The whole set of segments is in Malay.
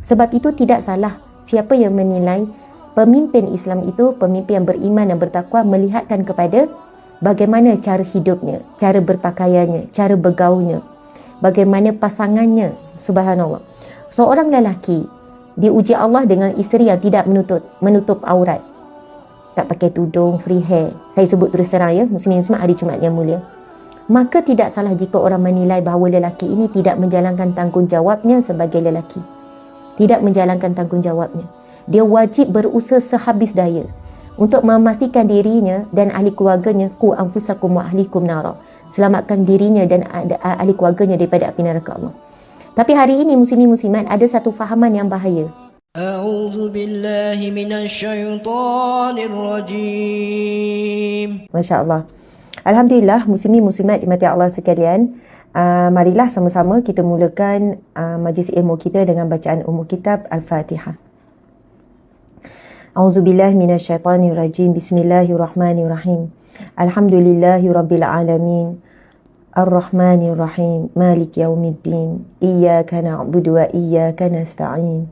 Sebab itu tidak salah siapa yang menilai pemimpin Islam itu pemimpin yang beriman dan bertakwa melihatkan kepada bagaimana cara hidupnya, cara berpakaiannya, cara bergaulnya, bagaimana pasangannya. Subhanallah. Seorang lelaki diuji Allah dengan isteri yang tidak menutup aurat, tak pakai tudung, free hair. Saya sebut terus terang ya, muslimin-muslimat hari Jumaat yang mulia. Maka tidak salah jika orang menilai bahawa lelaki ini tidak menjalankan tanggungjawabnya sebagai lelaki. Tidak menjalankan tanggungjawabnya. Dia wajib berusaha sehabis daya untuk memastikan dirinya dan ahli keluarganya, ku anfusakum wa ahlikum nara, selamatkan dirinya dan ahli keluarganya daripada api neraka Allah. Tapi hari ini muslimin-muslimat ada satu fahaman yang bahaya. A'udzu billahi minasyaitonir rajim. Masya-Allah. Alhamdulillah, muslimin-muslimat dimati Allah sekalian. Marilah sama-sama kita mulakan majlis ilmu kita dengan bacaan umum kitab Al-Fatihah. A'udzubillahi minasyaitonirrajim. Bismillahirrahmanirrahim. Alhamdulillahirabbil alamin. Ar-Rahmanir-Rahim. Malik yaumiddin. Iyyaka na'budu wa iyyaka nasta'in.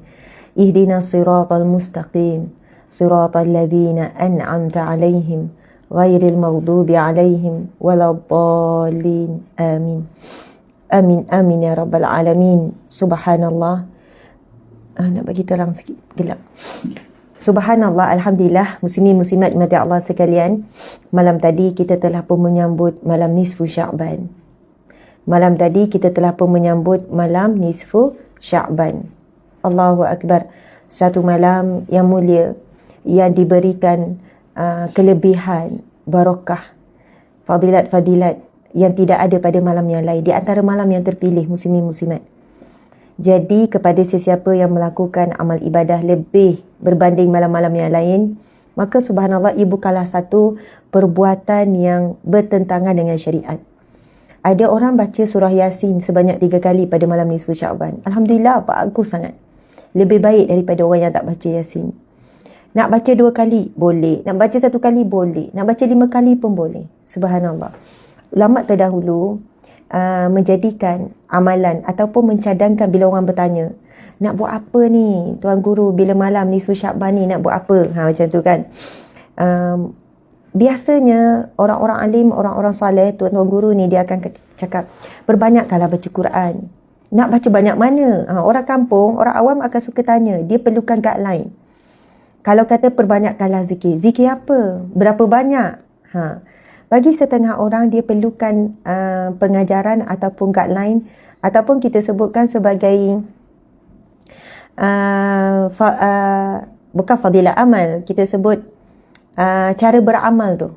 Ihdinas siratal mustaqim. Siratal ladzina an'amta 'alaihim ghairil maghdubi 'alaihim waladdallin. Amin. Amin amin ya rabbal alamin. Subhanallah. Nak bagi terang sikit, gelap. Subhanallah, alhamdulillah, muslimin muslimat dimati Allah sekalian. Malam tadi kita telah pun menyambut malam nisfu Sya'ban. Malam tadi kita telah pun menyambut malam nisfu Sya'ban. Allahu Akbar. Satu malam yang mulia yang diberikan kelebihan, barakah, fadilat-fadilat yang tidak ada pada malam yang lain. Di antara malam yang terpilih muslimin muslimat. Jadi kepada sesiapa yang melakukan amal ibadah lebih berbanding malam-malam yang lain, maka subhanallah, ibu kalah satu perbuatan yang bertentangan dengan syariat. Ada orang baca surah Yasin sebanyak 3 kali pada malam nisfu Sya'ban. Alhamdulillah, bagus sangat. Lebih baik daripada orang yang tak baca Yasin. Nak baca 2 kali boleh, nak baca 1 kali boleh, nak baca 5 kali pun boleh. Subhanallah. Ulama terdahulu menjadikan amalan ataupun mencadangkan bila orang bertanya, nak buat apa ni Tuan Guru bila malam nisfu Sya'ban ni, nak buat apa? Macam tu kan. Biasanya orang-orang alim, orang-orang soleh, Tuan Guru ni dia akan cakap, perbanyakkanlah baca Quran. Nak baca banyak mana? Orang kampung, orang awam akan suka tanya, dia perlukan guideline. Kalau kata perbanyakkanlah zikir, zikir apa? Berapa banyak? Bagi setengah orang dia perlukan pengajaran ataupun guideline, ataupun kita sebutkan sebagai bukan fadilah amal, kita sebut cara beramal tu,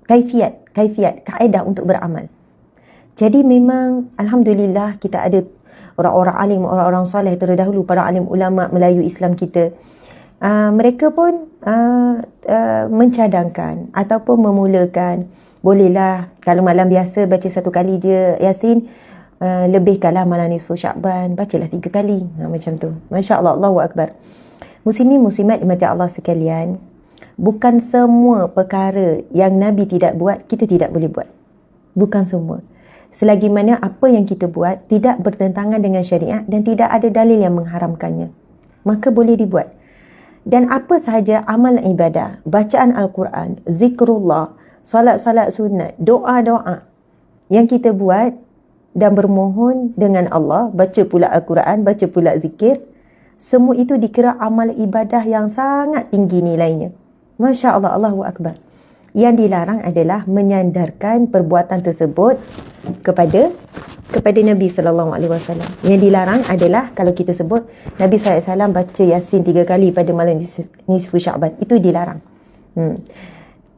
kaifiat, kaedah untuk beramal. Jadi memang alhamdulillah kita ada orang-orang alim, orang-orang soleh terdahulu, para alim ulama Melayu Islam kita. Mereka pun mencadangkan ataupun memulakan, bolehlah kalau malam biasa baca 1 kali je Yasin, lebihkanlah malam nisfu Sya'ban, bacalah 3 kali. Macam tu. Masya Allah, Allahu Akbar. Muslimin muslimat dimati Allah sekalian, bukan semua perkara yang Nabi tidak buat, kita tidak boleh buat. Bukan semua. Selagi mana apa yang kita buat tidak bertentangan dengan syariat dan tidak ada dalil yang mengharamkannya, maka boleh dibuat. Dan apa sahaja amal ibadah, bacaan Al-Quran, zikrullah, salat-salat sunat, doa-doa yang kita buat dan bermohon dengan Allah, baca pula Al-Quran, baca pula zikir, semua itu dikira amal ibadah yang sangat tinggi nilainya. Masya Allah, Allahu Akbar. Yang dilarang adalah menyandarkan perbuatan tersebut kepada Nabi SAW. Yang dilarang adalah kalau kita sebut Nabi SAW baca Yasin 3 kali pada malam nisfu Sya'ban, itu dilarang.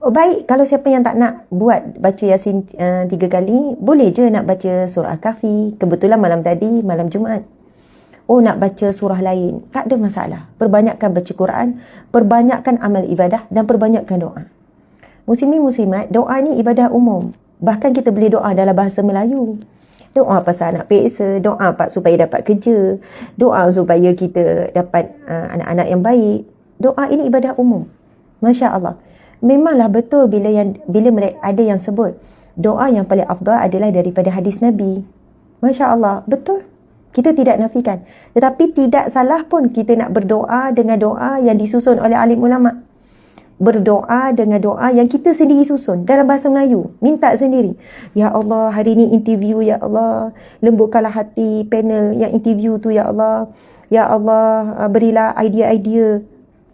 Baik, kalau siapa yang tak nak buat baca Yasin 3 kali, boleh je nak baca surah Al-Kahfi. Kebetulan malam tadi malam Jumaat, nak baca surah lain, tak ada masalah. Perbanyakkan baca Quran, perbanyakkan amal ibadah dan perbanyakkan doa. Muslimin muslimat, doa ni ibadah umum. Bahkan kita boleh doa dalam bahasa Melayu. Doa pasal anak peksa, doa supaya dapat kerja, doa supaya kita dapat anak-anak yang baik. Doa ini ibadah umum. Masya Allah. Memanglah betul bila mereka ada yang sebut doa yang paling afdal adalah daripada hadis Nabi. Masya Allah, betul. Kita tidak nafikan. Tetapi tidak salah pun kita nak berdoa dengan doa yang disusun oleh alim ulama. Berdoa dengan doa yang kita sendiri susun dalam bahasa Melayu. Minta sendiri. Ya Allah, hari ni interview, ya Allah. Lembutkanlah hati panel yang interview tu, ya Allah. Ya Allah, berilah idea-idea.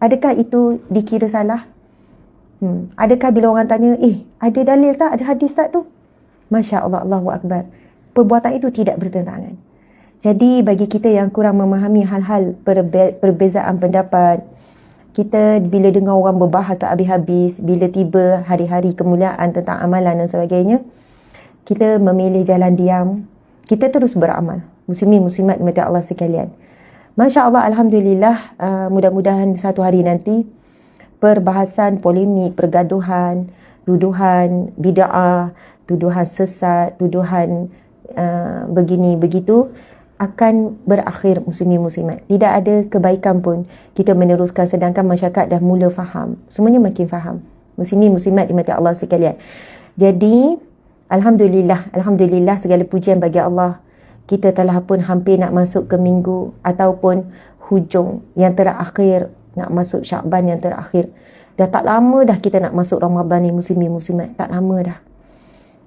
Adakah itu dikira salah? Adakah bila orang tanya, ada dalil tak? Ada hadis tak tu? Masya Allah, Allahu Akbar. Perbuatan itu tidak bertentangan. Jadi bagi kita yang kurang memahami hal-hal perbezaan pendapat, kita bila dengar orang berbahas tak habis-habis, bila tiba hari-hari kemuliaan tentang amalan dan sebagainya, kita memilih jalan diam, kita terus beramal. Muslimin muslimat dimati Allah sekalian. Masya Allah, Alhamdulillah, mudah-mudahan satu hari nanti perbahasan, polemik, pergaduhan, tuduhan bid'ah, tuduhan sesat, tuduhan begini begitu akan berakhir, muslimin muslimat. Tidak ada kebaikan pun kita meneruskan sedangkan masyarakat dah mula faham. Semuanya makin faham. Muslimin muslimat dimati Allah sekalian. Jadi Alhamdulillah segala pujian bagi Allah. Kita telah pun hampir nak masuk ke minggu ataupun hujung yang terakhir, nak masuk Syakban yang terakhir. Dah tak lama dah kita nak masuk Ramadan ni, muslimin muslimat. Tak lama dah.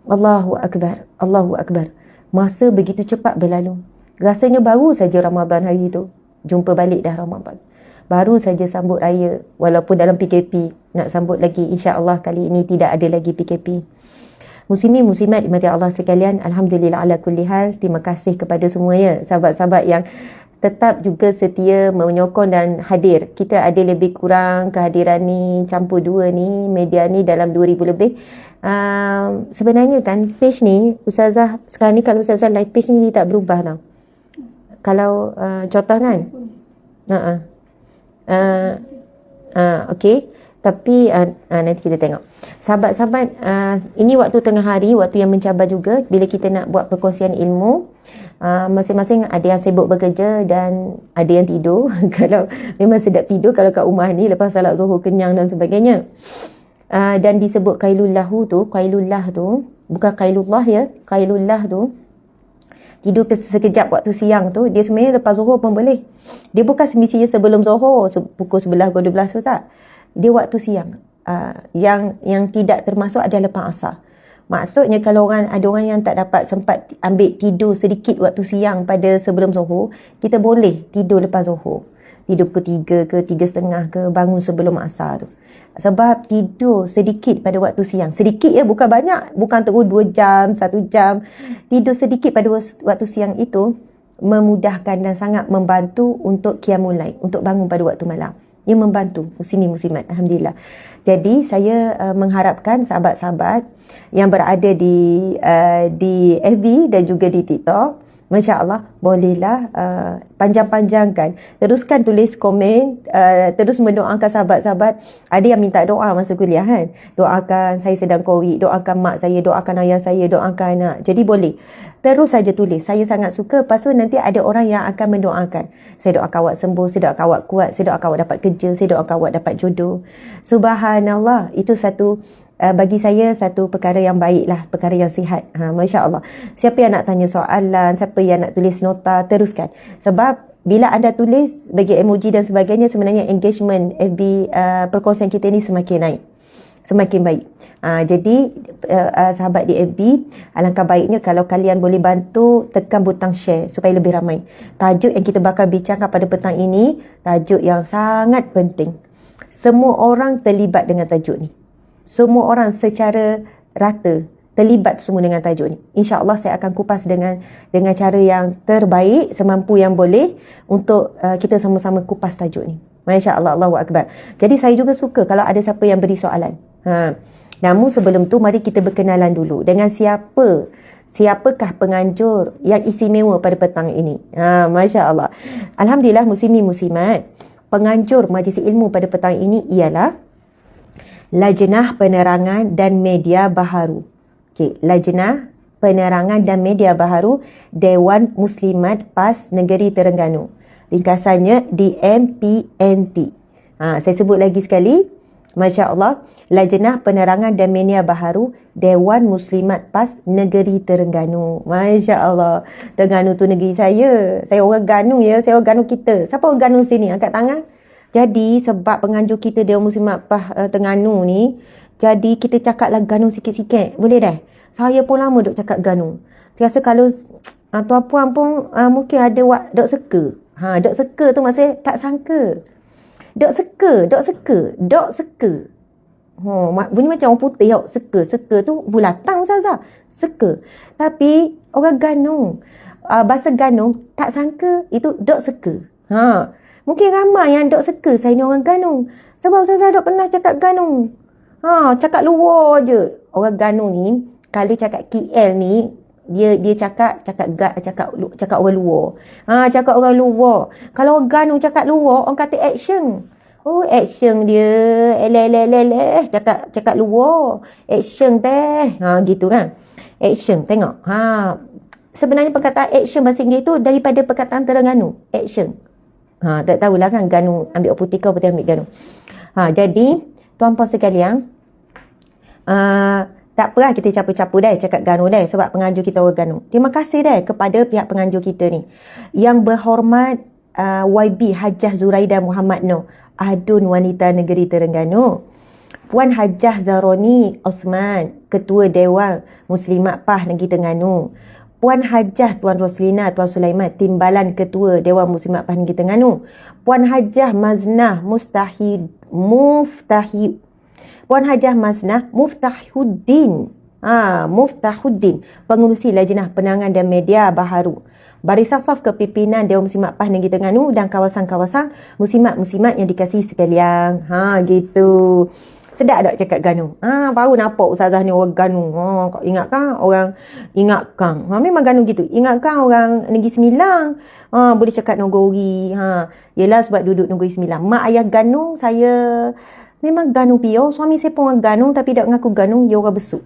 Allahu Akbar, Allahu Akbar. Masa begitu cepat berlalu. Rasanya baru saja Ramadan hari tu. Jumpa balik dah Ramadan. Baru saja sambut raya. Walaupun dalam PKP. Nak sambut lagi. InsyaAllah kali ini tidak ada lagi PKP. Muslimin muslimat dimati Allah sekalian. Alhamdulillah ala kulli hal. Terima kasih kepada semuanya. Sahabat-sahabat yang tetap juga setia menyokong dan hadir. Kita ada lebih kurang kehadiran ni, campur dua ni, media ni dalam 2,000 lebih. Sebenarnya kan page ni, Ustazah sekarang ni kalau Ustazah live page ni tak berubah tau. Kalau contoh kan okey, tapi nanti kita tengok. Sahabat-sahabat, ini waktu tengah hari, waktu yang mencabar juga bila kita nak buat perkongsian ilmu. Masing-masing ada yang sibuk bekerja dan ada yang tidur. Kalau memang sedap tidur kalau kat rumah ni lepas salat zuhur kenyang dan sebagainya. Dan disebut qailullah tu bukan qailullah ya, qailullah tu tidur sekejap waktu siang tu, dia sebenarnya lepas zuhur pun boleh. Dia bukan semestinya sebelum zuhur, pukul 11 ke 12 tu tak. Dia waktu siang. Yang tidak termasuk adalah lepas asar. Maksudnya kalau ada orang yang tak dapat sempat ambil tidur sedikit waktu siang pada sebelum zuhur, kita boleh tidur lepas zuhur. Tidur pukul 3 ke 3:30 ke, bangun sebelum asar tu. Sebab tidur sedikit pada waktu siang. Sedikit ya, bukan banyak. Bukan terus 2 jam, 1 jam. Tidur sedikit pada waktu siang itu memudahkan dan sangat membantu untuk qiyamul lail, untuk bangun pada waktu malam. Ia membantu muslimin muslimat. Alhamdulillah. Jadi saya mengharapkan sahabat-sahabat yang berada di FB dan juga di TikTok, Masya Allah, bolehlah panjang-panjangkan. Teruskan tulis komen, terus mendoakan sahabat-sahabat. Ada yang minta doa masa kuliah kan. Doakan saya sedang COVID, doakan mak saya, doakan ayah saya, doakan anak. Jadi boleh. Terus saja tulis. Saya sangat suka. Lepas tu nanti ada orang yang akan mendoakan. Saya doakan awak sembuh, saya doakan awak kuat, saya doakan awak dapat kerja, saya doakan awak dapat jodoh. Subhanallah, itu satu bagi saya satu perkara yang baik lah, perkara yang sihat. Masya Allah. Siapa yang nak tanya soalan, siapa yang nak tulis nota, teruskan. Sebab bila anda tulis bagi emoji dan sebagainya, sebenarnya engagement FB perkongsian kita ni semakin naik, semakin baik. Jadi sahabat di FB, alangkah baiknya kalau kalian boleh bantu tekan butang share supaya lebih ramai. Tajuk yang kita bakal bincangkan pada petang ini, tajuk yang sangat penting. Semua orang terlibat dengan tajuk ni. Semua orang secara rata terlibat semua dengan tajuk ni. InsyaAllah saya akan kupas dengan cara yang terbaik, semampu yang boleh untuk kita sama-sama kupas tajuk ni. Masya Allah, Allahu Akbar. Jadi saya juga suka kalau ada siapa yang beri soalan. Namun sebelum tu mari kita berkenalan dulu dengan siapakah penganjur yang istimewa pada petang ini. Masya Allah. Alhamdulillah muslimin muslimat, penganjur majlis ilmu pada petang ini ialah Lajnah Penerangan dan Media Baharu. Okey, Lajnah Penerangan dan Media Baharu Dewan Muslimat PAS Negeri Terengganu. Ringkasannya DMPNT. Saya sebut lagi sekali. Masya Allah, Lajnah Penerangan dan Media Baharu Dewan Muslimat PAS Negeri Terengganu. Masya Allah, Terengganu tu negeri saya. Saya orang Ganu ya, saya orang Ganu kita. Siapa orang Ganu sini? Angkat tangan. Jadi sebab penganjur kita Dewan Muslimat PAS Terengganu ni, jadi kita cakaplah Ganu sikit-sikit. Boleh dah? Saya pun lama duk cakap Ganu. Saya rasa kalau tuan puan pun mungkin ada dok seka. Dok seka tu maksudnya tak sangka. Dok seka. Bunyi macam orang putih tau. Seka tu bulatang Ustazah. Seka. Tapi orang Ganu, bahasa Ganu tak sangka itu dok seka. Mungkin ramai yang dok seka saya ni orang Ganu. Sebab Ustazah dok pernah cakap Ganu. Cakap luar je. Orang Ganu ni kalau cakap KL ni dia cakap orang luar. Cakap orang luar. Kalau orang Ganu cakap luar, orang kata action. Action dia cakap luar. Action teh. Gitu kan. Action, tengok. Sebenarnya perkataan action bahasa Inggeris tu daripada perkataan Terengganu. Action. Tak tahulah kan Ganu ambil Oputika atau ambil Ganu. Jadi tuan-puan sekalian, tak apalah kita capu-capu dah cakap Ganu dah sebab penganjur kita orang Ganu. Terima kasih dah kepada pihak penganjur kita ni. Yang berhormat YB Hajah Zuraida Muhammad Noh, Adun Wanita Negeri Terengganu. Puan Hajah Zaroni Osman, Ketua Dewan Muslimat PAS Negeri Terengganu. Puan Hajah Tuan Roslina Tuan Sulaiman, Timbalan Ketua Dewan Muslimat PAS Negeri Terengganu. Puan Hajah Maznah Puan Hajah Maznah Muftahuddin, Pengurusi Lajnah Penerangan dan Media Baharu, Barisan Saf Kepimpinan Dewan Muslimat PAS Negeri Terengganu dan kawasan-kawasan muslimat-muslimat yang dikasihi sekalian. Gitu. Sedap tak cakap Ganu? Baru nampak Ustazah ni orang Ganu. Kau ingatkan orang memang Ganu gitu. Ingatkan orang Negeri Sembilan. Boleh cakap Nogori. Yelah sebab duduk Negeri Sembilan. Mak ayah Ganu, saya memang Ganu pio. Suami saya pun orang Ganu tapi tak mengaku Ganu, dia orang Besuk.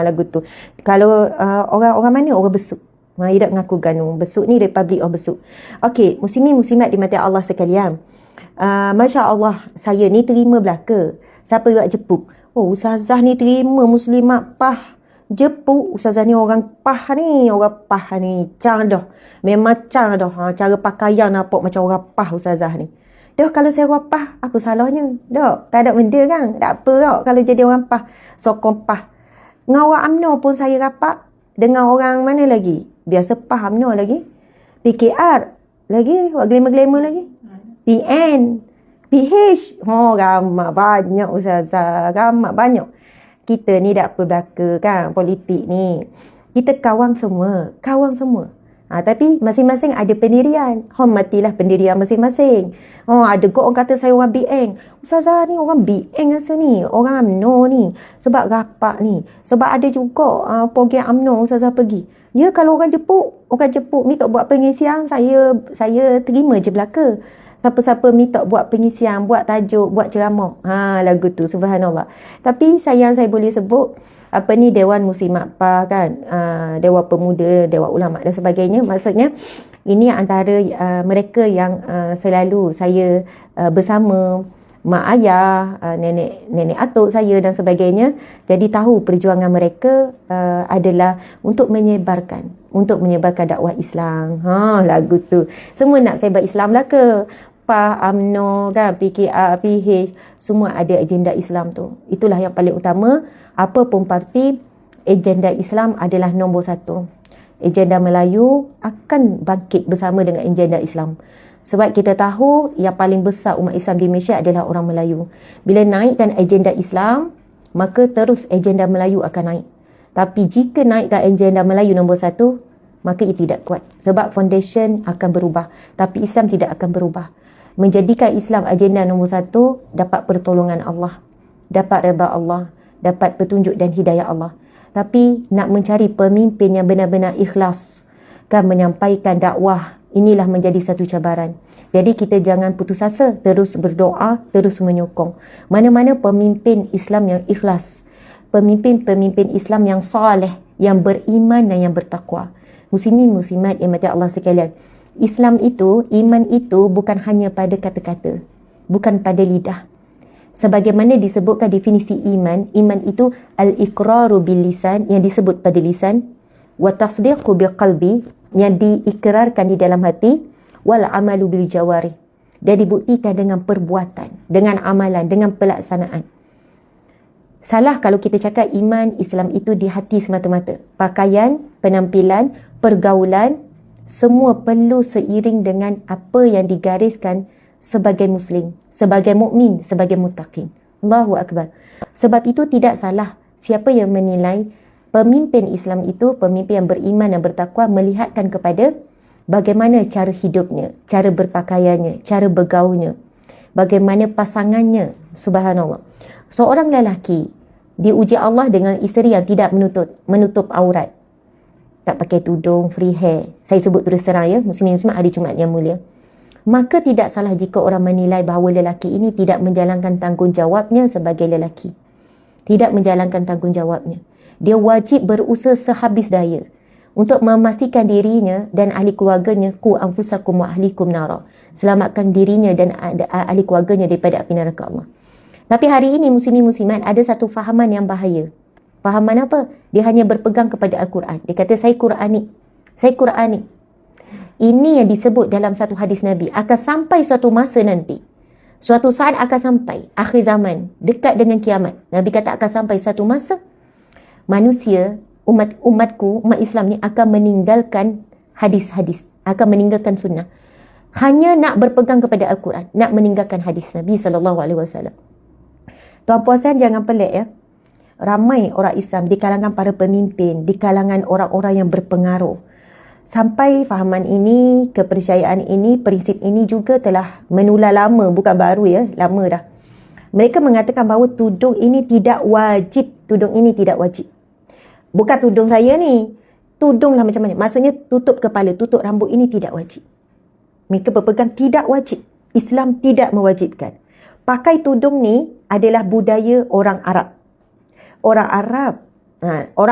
Lagu tu. Kalau orang mana? Orang Besuk. Dia tak mengaku Ganu. Besuk ni Republic of Besuk. Okey, muslimin-muslimat dimati Allah sekalian. Masya Allah, saya ni terima belaka. Siapa buat jepuk? Ustazah ni terima Muslimat PAS jepuk. Ustazah ni orang PAS ni. Orang PAS ni. Cang dah. Memang cang dah. Cara pakaian nampak macam orang PAS Ustazah ni. Dah kalau saya orang PAS, apa salahnya? Dah, tak ada benda kan? Tak apa tau kalau jadi orang PAS. Sokong PAS. Dengan orang UMNO pun saya rapat. Dengan orang mana lagi? Biasa PAS UMNO lagi. PKR lagi. Buat glamour-glamour lagi. PN. PH. Ramai banyak Ustazah. Ramai banyak. Kita ni tak apa belaka kan. Politik ni. Kita kawan semua. Tapi masing-masing ada pendirian. Hormatilah pendirian masing-masing. Ada kot orang kata saya orang BN. Ustazah ni orang BN rasa ni. Orang UMNO ni. Sebab rapat ni. Sebab ada juga program UMNO Ustazah pergi. Ya kalau orang jepuk minta buat pengisian, saya terima je belaka. Siapa-siapa minta buat pengisian, buat tajuk, buat ceramah. Lagu tu, subhanallah. Tapi sayang saya boleh sebut, Dewan Muslimat PAS kan, Dewan Pemuda, Dewan Ulama dan sebagainya. Maksudnya, ini antara mereka yang selalu saya bersama mak ayah, nenek atuk saya dan sebagainya. Jadi tahu perjuangan mereka adalah untuk menyebarkan dakwah Islam. Lagu tu. Semua nak sebar Islam lah ke? PAS, UMNO kan, PKR, PH, semua ada agenda Islam tu. Itulah yang paling utama. Apa pun parti, agenda Islam adalah nombor satu. Agenda Melayu akan bangkit bersama dengan agenda Islam. Sebab kita tahu yang paling besar umat Islam di Malaysia adalah orang Melayu. Bila naikkan agenda Islam, maka terus agenda Melayu akan naik. Tapi jika naikkan agenda Melayu nombor satu, maka ia tidak kuat. Sebab foundation akan berubah. Tapi Islam tidak akan berubah. Menjadikan Islam agenda nombor satu, dapat pertolongan Allah. Dapat redha Allah. Dapat petunjuk dan hidayah Allah. Tapi nak mencari pemimpin yang benar-benar ikhlas, kan, menyampaikan dakwah, inilah menjadi satu cabaran. Jadi kita jangan putus asa, terus berdoa, terus menyokong. Mana-mana pemimpin Islam yang ikhlas, pemimpin-pemimpin Islam yang saleh, yang beriman dan yang bertakwa. Muslimin muslimat yang mati Allah sekalian. Islam itu, iman itu bukan hanya pada kata-kata, bukan pada lidah. Sebagaimana disebutkan definisi iman, iman itu al-iqraru bil lisan, yang disebut pada lisan, wa tasdiqu bil qalbi, yang diikrarkan di dalam hati, wal amalu bil jawarih, dan dibuktikan dengan perbuatan, dengan amalan, dengan pelaksanaan. Salah kalau kita cakap iman Islam itu di hati semata-mata. Pakaian, penampilan, pergaulan, semua perlu seiring dengan apa yang digariskan sebagai Muslim, sebagai mukmin, sebagai muttaqin. Allahu Akbar. Sebab itu tidak salah siapa yang menilai pemimpin Islam itu pemimpin yang beriman dan bertakwa, melihatkan kepada bagaimana cara hidupnya, cara berpakaiannya, cara bergaulnya, bagaimana pasangannya. Subhanallah. Seorang lelaki diuji Allah dengan isteri yang tidak menutup aurat, tak pakai tudung, free hair. Saya sebut terus terang ya, muslimin-muslimat hari Jumaat yang mulia. Maka tidak salah jika orang menilai bahawa lelaki ini tidak menjalankan tanggungjawabnya sebagai lelaki. Tidak menjalankan tanggungjawabnya. Dia wajib berusaha sehabis daya untuk memastikan dirinya dan ahli keluarganya, ku anfusakum wa ahlikum nara, selamatkan dirinya dan ahli keluarganya daripada api neraka Allah. Tapi hari ini muslimin-muslimat ada satu fahaman yang bahaya. Fahaman apa? Dia hanya berpegang kepada Al-Quran. Dia kata saya Quranik. Saya Quranik. Ini yang disebut dalam satu hadis Nabi. Akan sampai suatu masa nanti. Suatu saat akan sampai. Akhir zaman. Dekat dengan kiamat. Nabi kata akan sampai satu masa. Manusia, umatku, umat Islam ni akan meninggalkan hadis-hadis. Akan meninggalkan sunnah. Hanya nak berpegang kepada Al-Quran. Nak meninggalkan hadis Nabi SAW. Tuan puan jangan pelik ya. Ramai orang Islam di kalangan para pemimpin, di kalangan orang-orang yang berpengaruh, sampai fahaman ini, kepercayaan ini, prinsip ini juga telah menular lama, bukan baru ya, lama dah. Mereka mengatakan bahawa tudung ini tidak wajib. Tudung ini tidak wajib. Bukan tudung saya ni. Tudunglah macam mana. Maksudnya tutup kepala, tutup rambut ini tidak wajib. Mereka berpegang tidak wajib. Islam tidak mewajibkan. Pakai tudung ni adalah budaya orang Arab. Orang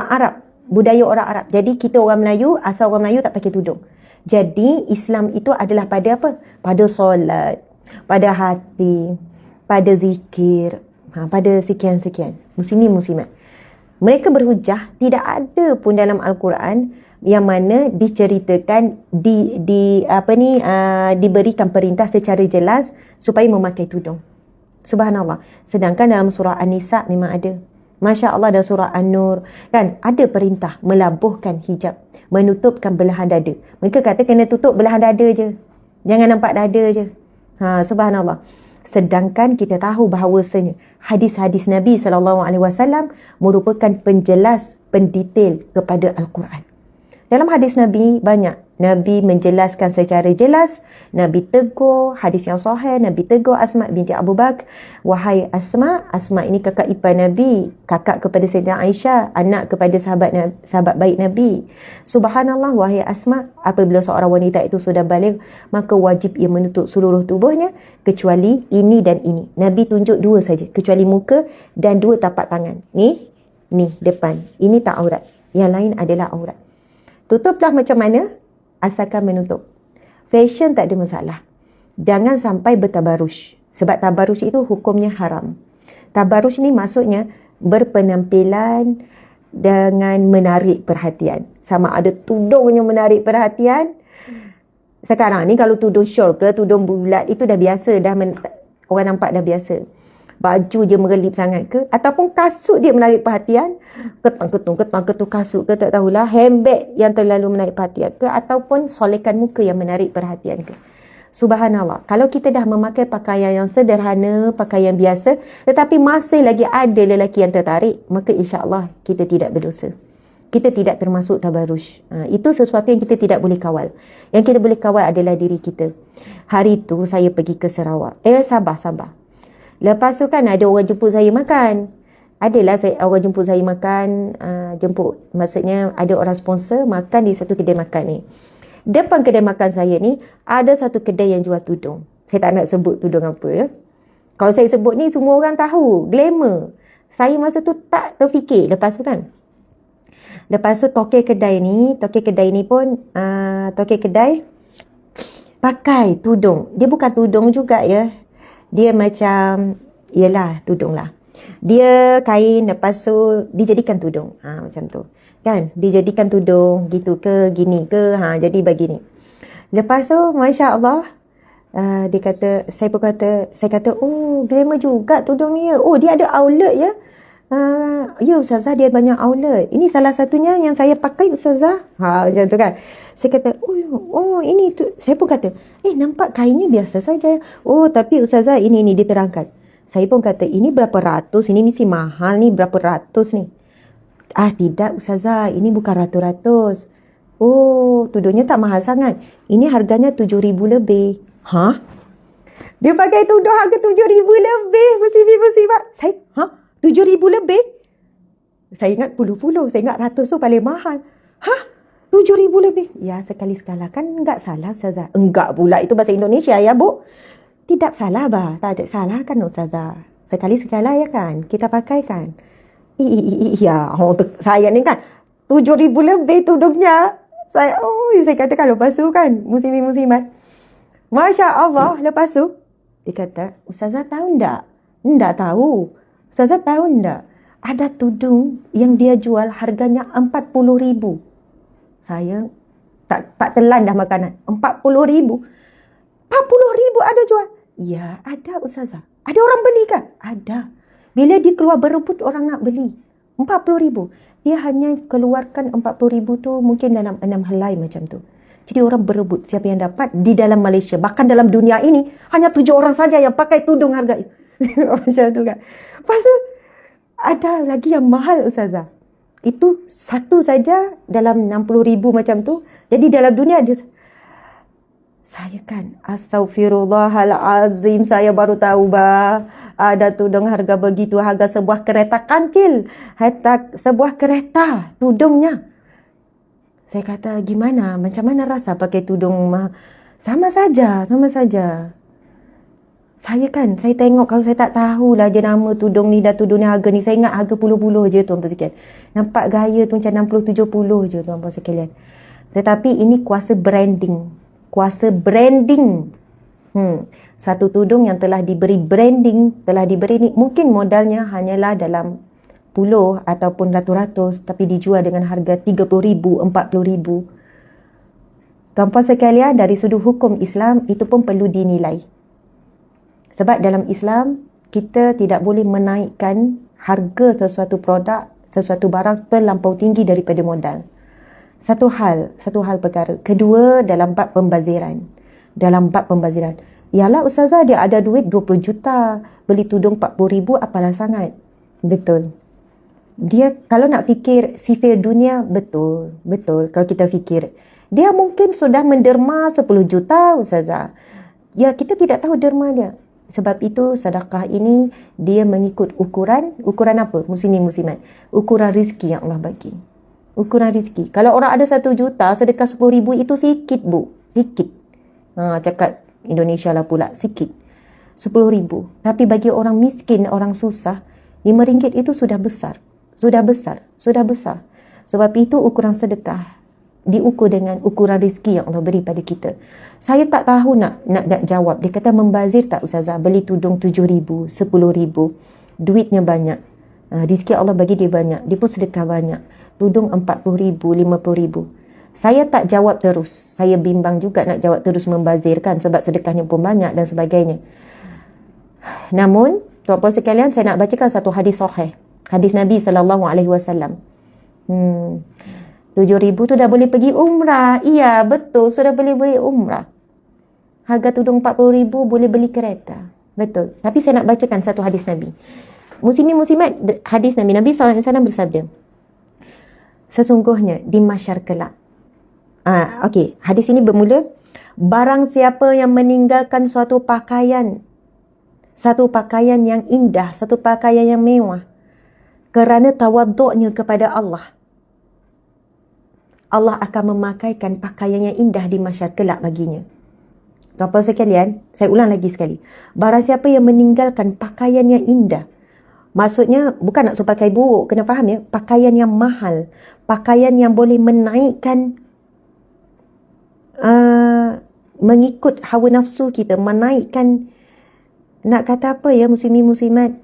Arab, budaya orang Arab. Jadi kita orang Melayu, asal orang Melayu tak pakai tudung. Jadi Islam itu adalah pada apa? Pada solat, pada hati, pada zikir, pada sekian-sekian. Muslimin muslimat. Mereka berhujah tidak ada pun dalam Al-Quran yang mana diceritakan diberikan perintah secara jelas supaya memakai tudung. Subhanallah. Sedangkan dalam surah An-Nisa memang ada. Masya Allah, dalam surah An-Nur kan ada perintah melabuhkan hijab, menutupkan belahan dada. Mereka kata kena tutup belahan dada je, jangan nampak dada je. Subhanallah. Sedangkan kita tahu bahawasanya hadis-hadis Nabi SAW merupakan penjelas, pendetail kepada Al-Quran. Dalam hadis Nabi banyak. Nabi menjelaskan secara jelas. Nabi tegur, hadis yang sahih, Nabi tegur Asma binti Abu Bakar. Wahai Asma, Asma ini kakak ipar Nabi, kakak kepada Sayyidah Aisyah, anak kepada sahabat baik Nabi. Subhanallah, wahai Asma, apabila seorang wanita itu sudah balik, maka wajib ia menutup seluruh tubuhnya, kecuali ini dan ini. Nabi tunjuk dua saja, kecuali muka dan dua tapak tangan. Ni depan. Ini tak aurat. Yang lain adalah aurat. Tutuplah macam mana, asalkan menutup. Fashion tak ada masalah. Jangan sampai bertabaruj. Sebab tabaruj itu hukumnya haram. Tabaruj ni maksudnya berpenampilan dengan menarik perhatian. Sama ada tudung yang menarik perhatian. Sekarang ni kalau tudung shawl ke, tudung bulat, itu dah biasa. Orang nampak dah biasa. Baju dia merelip sangat ke, ataupun kasut dia menarik perhatian, ketang-ketung kasut ke, tak tahulah, handbag yang terlalu menarik perhatian ke, ataupun solekan muka yang menarik perhatian ke. Subhanallah, kalau kita dah memakai pakaian yang sederhana, pakaian biasa, tetapi masih lagi ada lelaki yang tertarik, maka insya-Allah kita tidak berdosa. Kita tidak termasuk tabaruj. Itu sesuatu yang kita tidak boleh kawal. Yang kita boleh kawal adalah diri kita. Hari tu saya pergi ke Sarawak. Sabar. Lepas tu kan ada orang jemput saya makan. Adalah orang jemput saya makan, jemput. Maksudnya ada orang sponsor makan di satu kedai makan ni. Depan kedai makan saya ni, ada satu kedai yang jual tudung. Saya tak nak sebut tudung apa ya. Kalau saya sebut ni, semua orang tahu. Glamour. Saya masa tu tak terfikir. Lepas tu kan. Lepas tu tokek kedai ni pun, tokek kedai pakai tudung. Dia bukan tudung juga ya. Dia macam Ialah tudung lah. Dia kain, lepas tu dijadikan tudung. Macam tu. Kan? Dijadikan tudung gitu ke, gini ke. Jadi begini. Lepas tu, Masya Allah, dia kata, saya kata, oh, glamour juga tudung ni. Oh, dia ada outlet ya. Ya Ustazah, dia banyak outlet. Ini salah satunya yang saya pakai Ustazah. Macam tu kan. Saya kata, oh ini tu. Saya pun kata, nampak kainnya biasa saja. Oh, tapi Ustazah ini diterangkan. Saya pun kata, ini berapa ratus, ini mesti mahal ni, berapa ratus ni. Tidak Ustazah, ini bukan ratus-ratus. Oh, tudungnya tak mahal sangat. Ini harganya 7,000 lebih. Dia pakai tudung harga 7,000 lebih. Musibah. Saya, 7,000 lebih? Saya ingat puluh-puluh. Saya ingat ratus tu paling mahal. 7,000 lebih? Ya, sekali-sekala kan enggak salah Ustazah. Enggak pula, itu bahasa Indonesia ya Bu. Tidak salah bah, tak ada salah kan Ustazah. Sekali-sekala ya kan, kita pakai kan. Iya, saya ni kan 7,000 lebih tudungnya. Saya katakan lepas tu kan, muslimat. Masya Allah, lepas tu dia kata, Ustazah tahu tak? Tidak tahu. Ustazah tahu tak? Ada tudung yang dia jual harganya 40,000. Saya tak telan dah makanan. 40,000. 40,000 ada jual? Ya, ada Ustazah. Ada orang beli kan? Ada. Bila dia keluar berebut, orang nak beli. 40,000. Dia hanya keluarkan 40,000 tu mungkin dalam 6 helai macam tu. Jadi orang berebut siapa yang dapat di dalam Malaysia. Bahkan dalam dunia ini, hanya 7 orang saja yang pakai tudung harga itu. Macam tu kan. Lepas tu, ada lagi yang mahal Ustazah. Itu satu saja dalam 60,000 macam tu. Jadi dalam dunia dia... Saya kan, astaghfirullahalazim, saya baru tahu ada tudung harga begitu, harga sebuah kereta kancil, sebuah kereta tudungnya. Saya kata, gimana? Macam mana rasa pakai tudung? Sama saja. Saya tengok, kalau saya tak tahulah jenama tudung ni dah tudung ni harga ni, saya ingat harga puluh-puluh je tuan-tuan sekalian. Nampak gaya tu macam 60-70 je tuan-tuan sekalian. Tetapi ini kuasa branding. Satu tudung yang telah diberi branding, mungkin modalnya hanyalah dalam puluh ataupun ratus-ratus, tapi dijual dengan harga 30,000, 40,000. Tuan-puan sekalian, dari sudut hukum Islam, itu pun perlu dinilai. Sebab dalam Islam, kita tidak boleh menaikkan harga sesuatu produk, sesuatu barang terlampau tinggi daripada modal. Satu hal perkara. Kedua, dalam bab pembaziran. Yalah Ustazah, dia ada duit 20 juta. Beli tudung 40,000, apalah sangat. Betul. Dia kalau nak fikir sifir dunia, betul. Kalau kita fikir. Dia mungkin sudah menderma 10 juta Ustazah. Ya, kita tidak tahu derma dia. Sebab itu sedekah ini dia mengikut ukuran apa? Muslimat. Ukuran rezeki yang Allah bagi. Ukuran rezeki. Kalau orang ada 1 juta, sedekah 10,000 itu sikit Bu. Sikit. Cakap Indonesia lah pula. Sikit. 10,000. Tapi bagi orang miskin, orang susah, RM5 itu sudah besar. Sebab itu ukuran sedekah diukur dengan ukuran rezeki yang Allah beri pada kita. Saya tak tahu nak jawab. Dia kata membazir tak Ustazah? Beli tudung 7,000, 10,000. Duitnya banyak. Rezeki Allah bagi dia banyak. Dia pun sedekah banyak. Tudung 40,000, 50,000. Saya tak jawab terus. Saya bimbang juga nak jawab terus membazirkan sebab sedekahnya pun banyak dan sebagainya. Namun, tuan-puan sekalian, saya nak bacakan satu hadis sahih. Hadis Nabi SAW. 7,000 tu dah boleh pergi umrah. Iya, betul. Sudah boleh beli umrah. Harga tudung 40,000 boleh beli kereta. Betul. Tapi saya nak bacakan satu hadis Nabi. Muslimat, hadis Nabi. Nabi SAW bersabda, sesungguhnya di mahsyar kelak. Hadis ini bermula, barang siapa yang meninggalkan suatu pakaian yang indah, satu pakaian yang mewah, kerana tawaduknya kepada Allah, Allah akan memakaikan pakaian yang indah di mahsyar kelak baginya. Tuan-tuan sekalian, saya ulang lagi sekali. Barang siapa yang meninggalkan pakaian yang indah, maksudnya bukan nak suruh pakai buruk, kena faham ya, pakaian yang mahal, pakaian yang boleh menaikkan mengikut hawa nafsu kita, menaikkan nak kata apa ya, muslimin muslimat,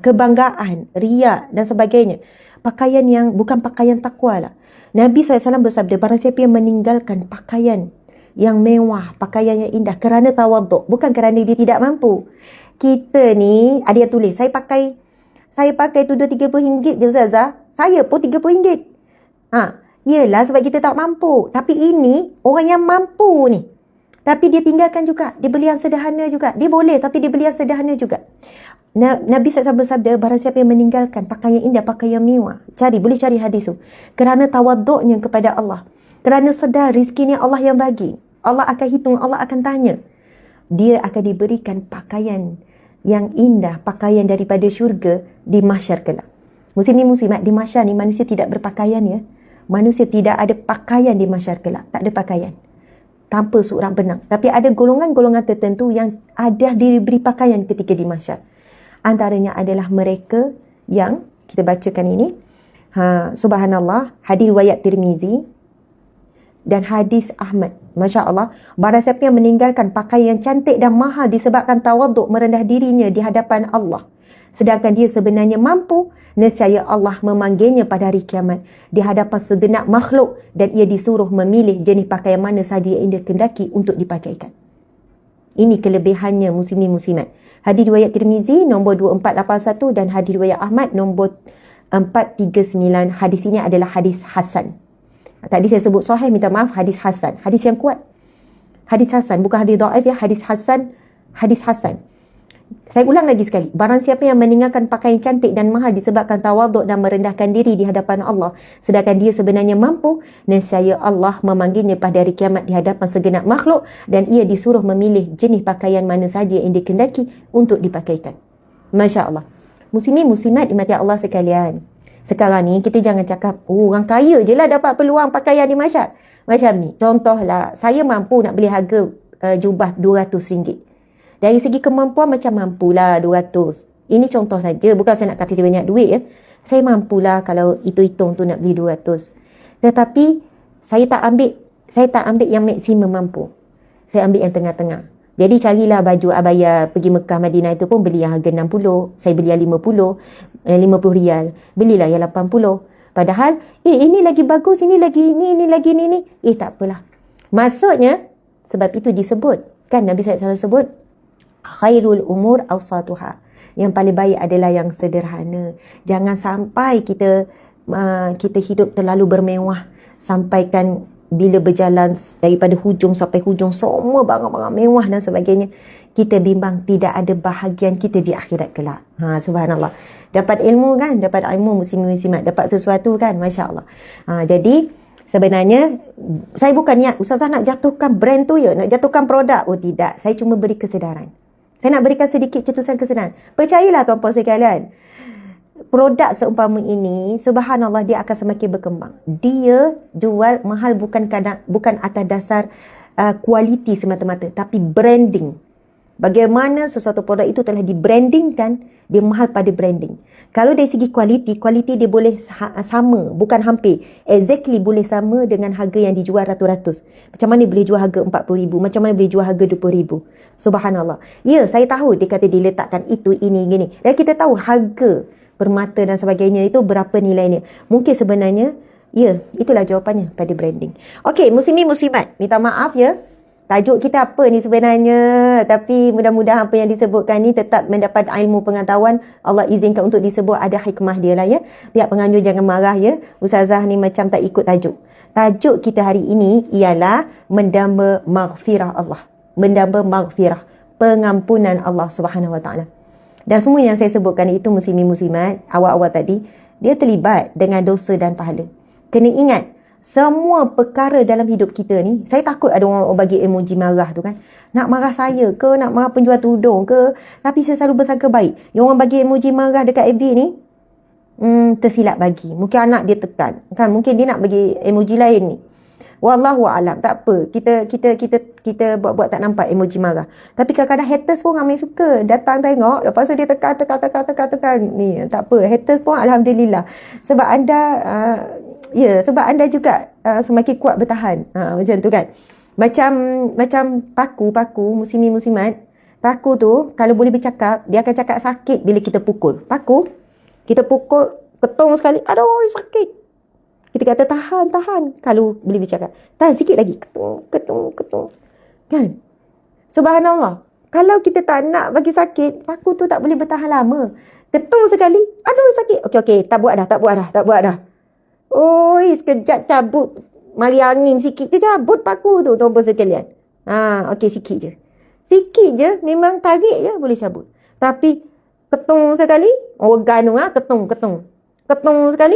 kebanggaan, riak dan sebagainya. Pakaian yang bukan pakaian takwa lah. Nabi SAW bersabda, barang siapa yang meninggalkan pakaian yang mewah, pakaian yang indah kerana tawaduk, bukan kerana dia tidak mampu. Kita ni ada yang tulis, saya pakai tudung RM30 je Ustazah. Saya pun RM30. Yelah sebab kita tak mampu. Tapi ini orang yang mampu ni, tapi dia tinggalkan juga. Dia beli yang sederhana juga. Dia boleh tapi dia beli yang sederhana juga. Nabi SAW bersabda, barang siapa yang meninggalkan pakaian indah, pakaian mewah, boleh cari hadis tu, kerana tawaduknya kepada Allah, kerana sedar rizki ni Allah yang bagi, Allah akan hitung, Allah akan tanya, dia akan diberikan pakaian yang indah, pakaian daripada syurga di mahsyar kelak. Muslimin muslimat, di mahsyar ni manusia tidak berpakaian ya. Manusia tidak ada pakaian di mahsyar kelak, tak ada pakaian, tanpa seorang benang. Tapi ada golongan-golongan tertentu yang ada diberi pakaian ketika di mahsyar. Antaranya adalah mereka yang kita bacakan ini. Subhanallah, hadis riwayat Tirmizi dan hadis Ahmad. Masya Allah, barang siapa yang meninggalkan pakaian yang cantik dan mahal disebabkan tawaduk, merendah dirinya di hadapan Allah, sedangkan dia sebenarnya mampu, nescaya Allah memanggilnya pada hari kiamat di hadapan segenap makhluk dan ia disuruh memilih jenis pakaian mana sahaja yang dia kendaki untuk dipakaikan. Ini kelebihannya muslimin muslimat. Hadis riwayat Tirmizi nombor 2481 dan hadis riwayat Ahmad nombor 439. Hadis ini adalah hadis hasan. Tadi saya sebut sahih, minta maaf, hadis hasan. Hadis yang kuat. Hadis hasan, bukan hadis dhaif ya, hadis hasan, hadis hasan. Saya ulang lagi sekali. Barang siapa yang meninggalkan pakaian cantik dan mahal disebabkan tawaduk dan merendahkan diri di hadapan Allah, sedangkan dia sebenarnya mampu, nescaya Allah memanggilnya pada hari kiamat di hadapan segenap makhluk dan ia disuruh memilih jenis pakaian mana sahaja yang dikehendaki untuk dipakaikan. Masya Allah. Muslimin muslimat dimati Allah sekalian. Sekarang ni kita jangan cakap, orang kaya je lah dapat peluang pakaian di mahsyar. Macam ni, contohlah, saya mampu nak beli harga jubah RM200. Dari segi kemampuan macam mampulah 200. Ini contoh saja, bukan saya nak kata saya banyak duit ya. Saya mampulah kalau hitung tu nak beli 200. Tetapi saya tak ambil yang maksimum mampu. Saya ambil yang tengah-tengah. Jadi carilah baju abaya pergi Mekah Madinah itu pun beli yang harga 60, saya beli yang 50 rial. Belilah yang 80. Padahal ini lagi bagus, ini lagi ini lagi ni. Tak apalah. Maksudnya sebab itu disebut kan, Nabi SAW sebut khairul umur awsatuha, yang paling baik adalah yang sederhana. Jangan sampai kita hidup terlalu bermewah, sampaikan bila berjalan daripada hujung sampai hujung semua barang-barang mewah dan sebagainya, kita bimbang tidak ada bahagian kita di akhirat kelak. Subhanallah, dapat ilmu kan, dapat ilmu muslimat, dapat sesuatu kan, Masya Allah. Jadi sebenarnya saya bukan niat Ustazah nak jatuhkan brand tu ya, nak jatuhkan produk. Tidak, saya cuma beri kesedaran. Saya nak berikan sedikit cetusan kesedaran. Percayalah tuan-puan sekalian, produk seumpama ini, subhanallah, dia akan semakin berkembang. Dia jual mahal bukan atas dasar kualiti semata-mata, tapi branding. Bagaimana sesuatu produk itu telah dibrandingkan, dia mahal pada branding. Kalau dari segi kualiti dia boleh sama, bukan hampir. Exactly boleh sama dengan harga yang dijual ratus-ratus. Macam mana boleh jual harga 40,000, macam mana boleh jual harga 20,000. Subhanallah. Ya, saya tahu dia kata diletakkan itu, ini, gini. Dan kita tahu harga permata dan sebagainya itu berapa nilainya. Mungkin sebenarnya, ya, itulah jawapannya pada branding. Okey, muslimin muslimat, minta maaf ya. Tajuk kita apa ni sebenarnya? Tapi mudah-mudahan apa yang disebutkan ni tetap mendapat ilmu pengetahuan. Allah izinkan untuk disebut, ada hikmah dia lah ya. Pihak penganjur jangan marah ya. Ustazah ni macam tak ikut tajuk. Tajuk kita hari ini ialah mendamba maghfirah Allah. Mendamba maghfirah, pengampunan Allah Subhanahu Wa Taala. Dan semua yang saya sebutkan itu muslimin muslimat, awal-awal tadi, dia terlibat dengan dosa dan pahala. Kena ingat, semua perkara dalam hidup kita ni, saya takut ada orang bagi emoji marah tu kan. Nak marah saya ke, nak marah penjual tudung ke, tapi saya selalu bersangka baik. Yang orang bagi emoji marah dekat FB ni, tersilap bagi. Mungkin anak dia tekan kan, mungkin dia nak bagi emoji lain ni. Wallahu alam, tak apa. Kita buat tak nampak emoji marah. Tapi kadang-kadang haters pun ramai suka datang tengok, lepas tu dia tekan ni. Tak apa, haters pun alhamdulillah. Sebab anda sebab anda juga semakin kuat bertahan. Macam tu kan. Macam paku muslimin muslimat, Paku tu kalau boleh bercakap, dia akan cakap sakit bila kita pukul. Paku, kita pukul ketung sekali, aduh sakit. Kita kata tahan. Kalau boleh bercakap, tahan sikit lagi, ketung. Kan? Subhanallah. Kalau kita tak nak bagi sakit, paku tu tak boleh bertahan lama. Ketung sekali, aduh sakit. Okey, tak buat dah. Oi, sekejap cabut. Mari angin sikit je cabut paku tu, tuan-tuan sekalian. Okey, sikit je, memang tarik je boleh cabut. Tapi ketung sekali, organ tu ketung sekali,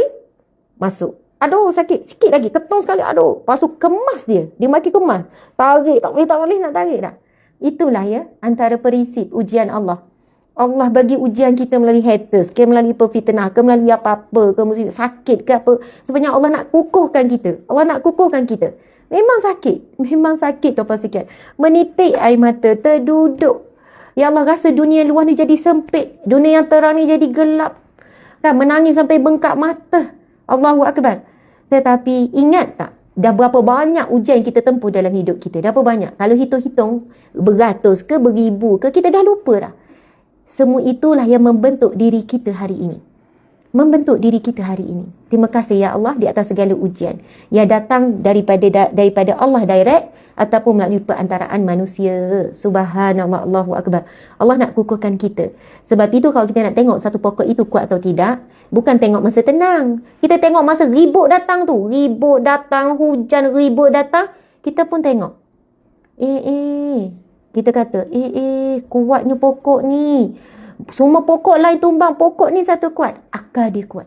masuk. Aduh sakit, sikit lagi, ketung sekali, aduh. Lepas tu kemas dia makin kemas. Tarik, tak boleh nak tarik dah. Itulah ya, antara prinsip ujian Allah. Allah bagi ujian kita melalui haters, ke melalui fitnah, ke melalui apa-apa, ke musibah, sakit ke apa. Sebenarnya Allah nak kukuhkan kita. Memang sakit tuan-tuan sekalian. Menitik air mata, terduduk. Ya Allah, rasa dunia luar ni jadi sempit. Dunia yang terang ni jadi gelap. Kan, menangis sampai bengkak mata. Allahu Akbar. Tetapi ingat tak, dah berapa banyak ujian kita tempuh dalam hidup kita? Dah berapa banyak? Kalau hitung-hitung, beratus ke beribu ke, kita dah lupa dah. Semua itulah yang membentuk diri kita hari ini. Terima kasih ya Allah di atas segala ujian yang datang daripada Allah direct ataupun melalui perantaraan manusia. Subhanallah, Allahu Akbar. Allah nak kukuhkan kita. Sebab itu kalau kita nak tengok satu pokok itu kuat atau tidak, bukan tengok masa tenang. Kita tengok masa ribut datang tu. Ribut datang, hujan ribut datang, kita pun tengok. Kita kata, kuatnya pokok ni. Semua pokok lain tumbang, pokok ni satu kuat. Akar dia kuat.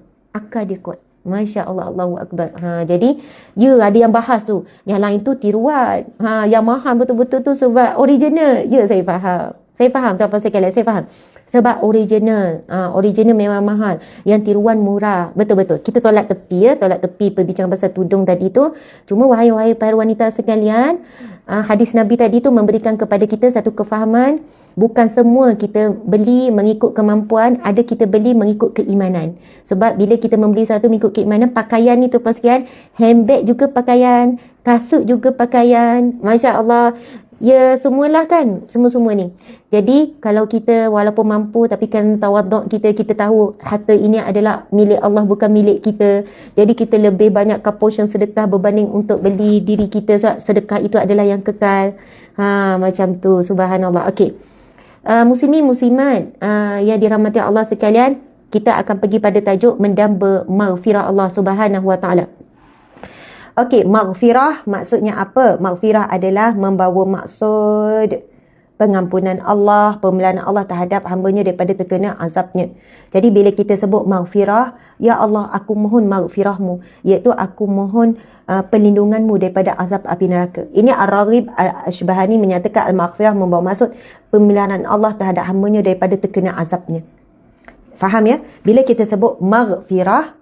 Masya Allah, Allahu Akbar. Jadi, ada yang bahas tu. Yang lain tu tiruan. Yang mahal betul-betul tu sebab original. Ya, saya faham. Tuan-tuan sekalian, saya faham. Sebab original memang mahal. Yang tiruan murah. Betul-betul. Kita tolak tepi berbincang pasal tudung tadi tu. Cuma wahai para wanita sekalian, hadis Nabi tadi tu memberikan kepada kita satu kefahaman. Bukan semua kita beli mengikut kemampuan, ada kita beli mengikut keimanan. Sebab bila kita membeli satu mengikut keimanan, pakaian ni tu pasal handbag juga pakaian, kasut juga pakaian. Masya Allah. Ya, semualah kan, semua ni. Jadi kalau kita walaupun mampu tapi kan tawaduk kita tahu harta ini adalah milik Allah, bukan milik kita. Jadi kita lebih banyakkan portion sedekah berbanding untuk beli diri kita. Sedekah itu adalah yang kekal. Macam tu, subhanallah. Okey. Muslimin muslimat yang dirahmati Allah sekalian, kita akan pergi pada tajuk mendamba maghfirah Allah Subhanahu wa taala. Okey, maghfirah maksudnya apa? Maghfirah adalah membawa maksud pengampunan Allah, pembelaan Allah terhadap hamba-Nya daripada terkena azabnya. Jadi bila kita sebut maghfirah, ya Allah, aku mohon maghfirah-Mu, iaitu aku mohon perlindungan-Mu daripada azab api neraka. Ini Ar-Raghib Al-Ashbahani menyatakan al-maghfirah membawa maksud pembelaan Allah terhadap hamba-Nya daripada terkena azabnya. Faham ya? Bila kita sebut maghfirah,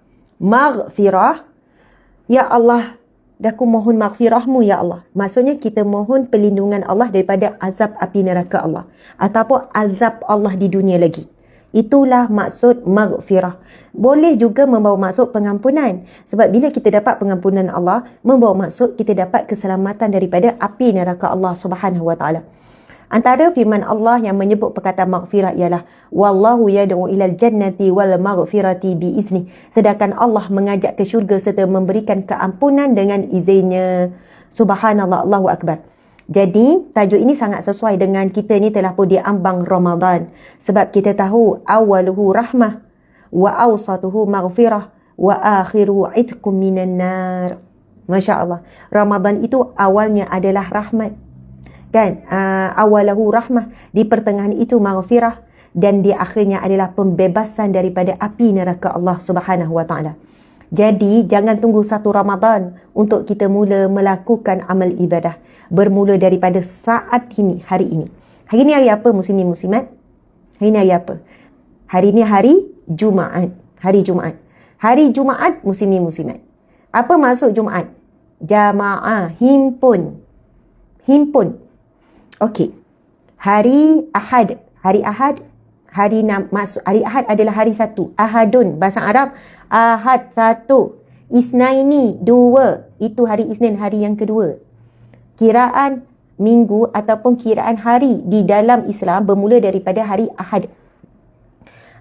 ya Allah, aku mohon maghfirah-Mu ya Allah. Maksudnya kita mohon perlindungan Allah daripada azab api neraka Allah, ataupun azab Allah di dunia lagi. Itulah maksud maghfirah. Boleh juga membawa maksud pengampunan. Sebab bila kita dapat pengampunan Allah, membawa maksud kita dapat keselamatan daripada api neraka Allah Subhanahu wa taala. Antara firman Allah yang menyebut perkataan maghfirah ialah wallahu yad'u ilal jannati wal maghfirati bi izni. Sedangkan Allah mengajak ke syurga serta memberikan keampunan dengan izinnya. Subhanallah, Allahu Akbar. Jadi tajuk ini sangat sesuai dengan kita ni telah pun diambang Ramadan. Sebab kita tahu awaluhu rahmah wa awsatuhu maghfirah wa akhiruhu itqum minan nar. Masya Allah. Ramadan itu awalnya adalah rahmat. Kan? Awalahu rahmah, di pertengahan itu maghfirah, dan di akhirnya adalah pembebasan daripada api neraka Allah Subhanahu wa taala. Jadi jangan tunggu satu Ramadan untuk kita mula melakukan amal ibadah. Bermula daripada saat ini, hari ini. Hari ini hari apa, muslimin muslimat? Hari ini hari apa? Hari ini hari Jumaat. Hari Jumaat, muslimin muslimat. Apa maksud Jumaat? Jamaah, himpun. Okey. Hari Ahad. Hari Ahad adalah hari satu. Ahadun, bahasa Arab, Ahad satu. Isnaini, dua. Itu hari Isnin, hari yang kedua. Kiraan minggu ataupun kiraan hari di dalam Islam bermula daripada hari Ahad.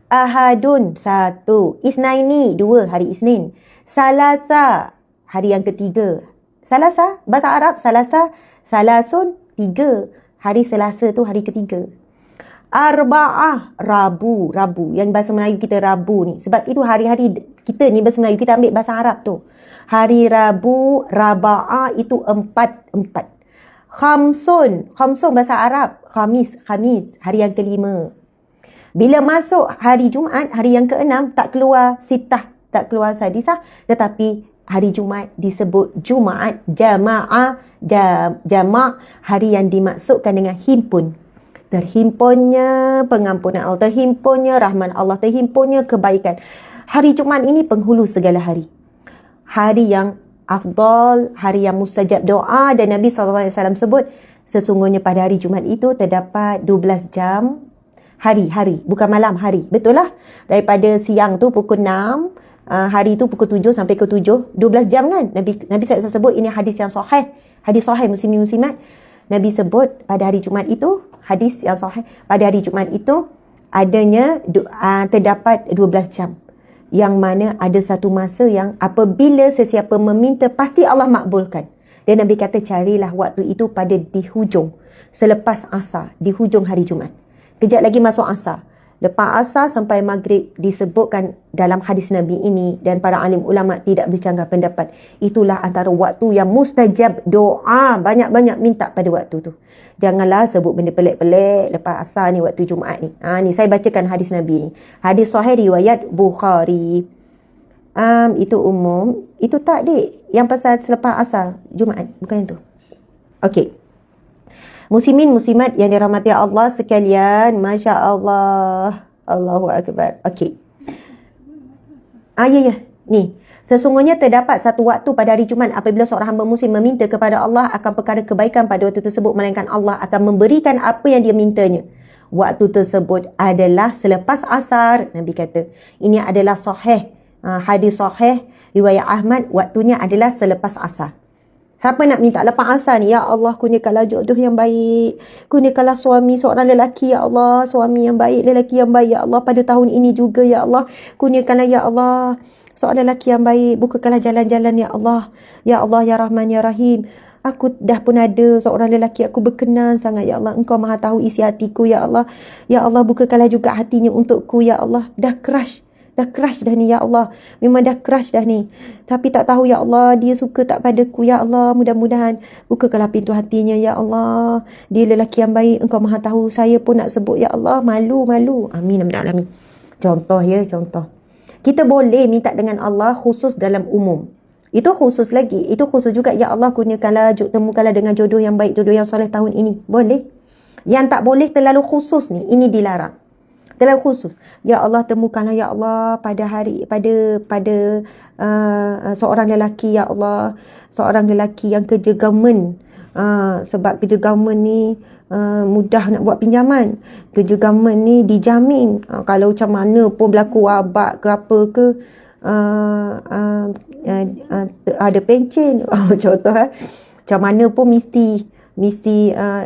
Ahadun, 1. Isnaini, 2, hari Isnin. Salasa, hari yang ketiga. Salasa, bahasa Arab salasa, salasun, 3. Hari Selasa tu hari ketiga. Arba'ah, Rabu. Yang bahasa Melayu kita Rabu ni. Sebab itu hari-hari kita ni bahasa Melayu, kita ambil bahasa Arab tu. Hari Rabu, Raba'ah itu 4. Khamsun bahasa Arab. Khamis, hari yang kelima. Bila masuk hari Jumaat, hari yang ke-6, tak keluar sitah, tak keluar sadisah, tetapi hari Jumaat disebut Jumaat Jama'ah, Jama', hari yang dimaksudkan dengan himpun. Terhimpunnya pengampunan Allah, terhimpunnya rahmat Allah, terhimpunnya kebaikan. Hari Jumaat ini penghulu segala hari. Hari yang afdal, hari yang mustajab doa, dan Nabi SAW sebut sesungguhnya pada hari Jumaat itu terdapat 12 jam hari, bukan malam, hari. Betul lah. Daripada siang tu pukul 6, hari tu pukul 7 sampai ke 7, 12 jam kan. Nabi SAW sebut, ini hadis yang sahih. Hadis sahih muslimin muslimat. Nabi sebut pada hari Jumaat itu, hadis yang sahih, pada hari Jumaat itu adanya terdapat 12 jam. Yang mana ada satu masa yang apabila sesiapa meminta, pasti Allah makbulkan. Dan Nabi kata carilah waktu itu pada di hujung, selepas asar, di hujung hari Jumaat. Kejap lagi masuk asar. Lepas asar sampai maghrib disebutkan dalam hadis Nabi ini, dan para alim ulama tidak bercanggah pendapat. Itulah antara waktu yang mustajab doa. Banyak-banyak minta pada waktu tu. Janganlah sebut benda pelik-pelik lepas asar ni, waktu Jumaat ni. Ni saya bacakan hadis Nabi ni. Hadis sahih riwayat Bukhari. Itu umum. Itu tak, dik? Yang pasal selepas asar Jumaat. Bukan yang tu. Okey. Muslimin muslimat yang dirahmati Allah sekalian, Masya Allah, Allahu Akbar. Okey. Ya. Ni, sesungguhnya terdapat satu waktu pada hari Jumaat apabila seorang hamba muslim meminta kepada Allah akan perkara kebaikan pada waktu tersebut, melainkan Allah akan memberikan apa yang dia mintanya. Waktu tersebut adalah selepas asar. Nabi kata, ini adalah sahih, hadis sahih riwayat Ahmad, waktunya adalah selepas asar. Siapa nak minta lepas asar ni? Ya Allah, kurniakanlah jodoh yang baik. Kurniakanlah suami seorang lelaki, ya Allah. Suami yang baik, lelaki yang baik, ya Allah. Pada tahun ini juga, ya Allah. Kurniakanlah, ya Allah, seorang lelaki yang baik. Bukakanlah jalan-jalan, ya Allah. Ya Allah, ya Rahman, ya Rahim. Aku dah pun ada seorang lelaki, aku berkenan sangat, ya Allah. Engkau maha tahu isi hatiku, ya Allah. Ya Allah, bukakanlah juga hatinya untukku, ya Allah. Dah crush dah ni, ya Allah. Memang dah crush dah ni. Tapi tak tahu, ya Allah, dia suka tak padaku, ya Allah. Mudah-mudahan bukakanlah pintu hatinya, ya Allah. Dia lelaki yang baik, engkau maha tahu. Saya pun nak sebut, ya Allah. Malu. Amin, amin, amin. Contoh. Kita boleh minta dengan Allah khusus dalam umum. Itu khusus lagi. Itu khusus juga, ya Allah, kurniakanlah, temukanlah dengan jodoh yang baik, jodoh yang soleh tahun ini. Boleh. Yang tak boleh terlalu khusus ni, ini dilarang. Dalam khusus, ya Allah, temukanlah, ya Allah, pada seorang lelaki, ya Allah, seorang lelaki yang kerja government. Sebab kerja government ni mudah nak buat pinjaman. Kerja government ni dijamin. Kalau macam mana pun berlaku wabak ke apa ke, ada pencen. Contoh, macam mana pun mesti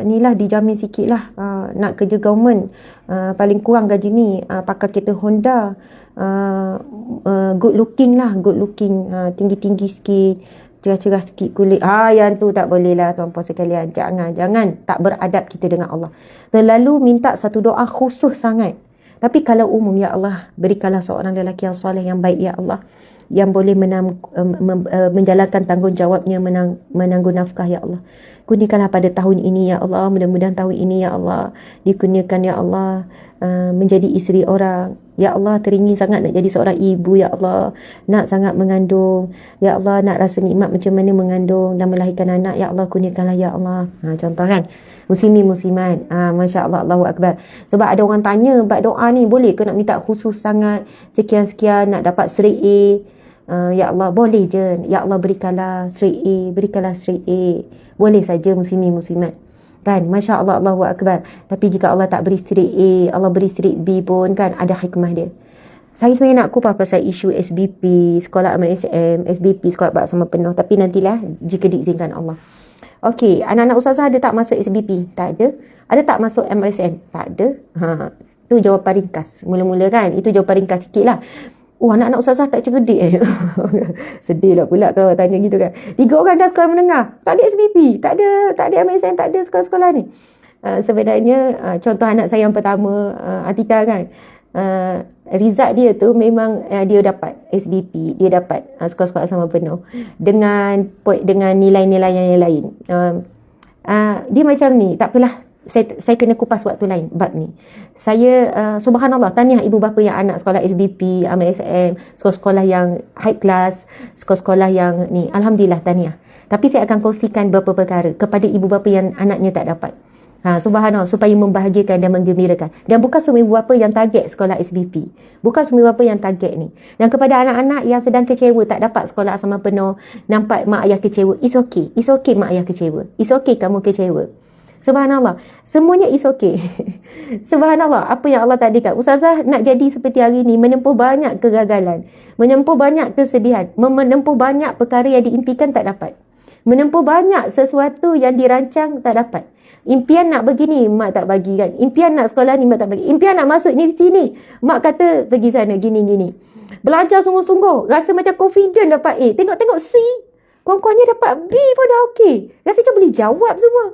inilah dijamin sikit lah. Nak kerja government, paling kurang gaji ni, pakai kereta Honda, good looking, tinggi-tinggi sikit, cerah-cerah sikit kulit. Yang tu tak boleh lah, tuan-puan sekalian. Jangan tak beradab kita dengan Allah. Terlalu minta satu doa khusus sangat. Tapi kalau umum, ya Allah, berikanlah seorang lelaki yang soleh, yang baik, ya Allah, yang boleh menjalankan tanggungjawabnya, menanggung nafkah, ya Allah. Kurniakanlah pada tahun ini, ya Allah. Mudah-mudahan tahun ini, ya Allah, dikurniakan, ya Allah, menjadi isteri orang. Ya Allah, teringin sangat nak jadi seorang ibu, ya Allah. Nak sangat mengandung, ya Allah. Nak rasa nikmat macam mana mengandung dan melahirkan anak, ya Allah. Kurniakanlah, ya Allah. Contoh kan. Muslimin muslimat, Masya Allah, Allahu Akbar. Sebab ada orang tanya, bab doa ni boleh ke nak minta khusus sangat, sekian-sekian nak dapat straight A? Ya Allah, boleh je. Ya Allah, berikanlah straight A. Boleh saja, muslimin muslimat. Kan, Masya Allah, Allahu Akbar. Tapi jika Allah tak beri straight A, Allah beri straight B pun, kan, ada hikmah dia. Saya sebenarnya nak kupas pasal isu SBP, Sekolah Amal SM, SBP, Sekolah Bersama Penuh. Tapi nantilah, jika diizinkan Allah. Okey, anak-anak ustazah ada tak masuk SBP? Tak ada. Ada tak masuk MRSM? Tak ada. Tu jawapan ringkas. Mula-mula kan, itu jawapan ringkas sikit lah. Anak-anak ustazah tak cerdik Sedih lah pula kalau tanya gitu kan. 3 orang dah sekolah menengah, tak ada SBP, tak ada MSN, tak ada sekolah-sekolah ni. Sebenarnya contoh anak saya yang pertama, Atika kan, result dia tu memang dia dapat SBP, dia dapat sekolah-sekolah sama penuh dengan nilai-nilai yang lain. Dia macam ni, tak apalah, saya kena kupas waktu lain bab ni. Saya subhanallah, tahniah ibu bapa yang anak sekolah SBP, MSM, sekolah-sekolah yang high class, sekolah-sekolah yang ni, alhamdulillah, tahniah. Tapi saya akan kongsikan beberapa perkara kepada ibu bapa yang anaknya tak dapat. Subhanallah, supaya membahagiakan dan menggembirakan. Dan bukan semua ibu bapa yang target sekolah SBP. Bukan semua ibu bapa yang target ni. Dan kepada anak-anak yang sedang kecewa tak dapat sekolah asrama penuh, nampak mak ayah kecewa, it's okay. It's okay mak ayah kecewa. It's okay kamu kecewa. Subhanallah, semuanya is okay. Subhanallah, apa yang Allah takdirkan. Ustazah nak jadi seperti hari ni, menempuh banyak kegagalan, menempuh banyak kesedihan, menempuh banyak perkara yang diimpikan tak dapat, menempuh banyak sesuatu yang dirancang tak dapat. Impian nak begini, mak tak bagi kan. Impian nak sekolah ni, mak tak bagi. Impian nak masuk universiti ni, mak kata pergi sana, gini-gini. Belajar sungguh-sungguh, rasa macam confident dapat A. Tengok-tengok C, kawan-kawannya dapat B pun dah okey. Rasa macam boleh jawab semua.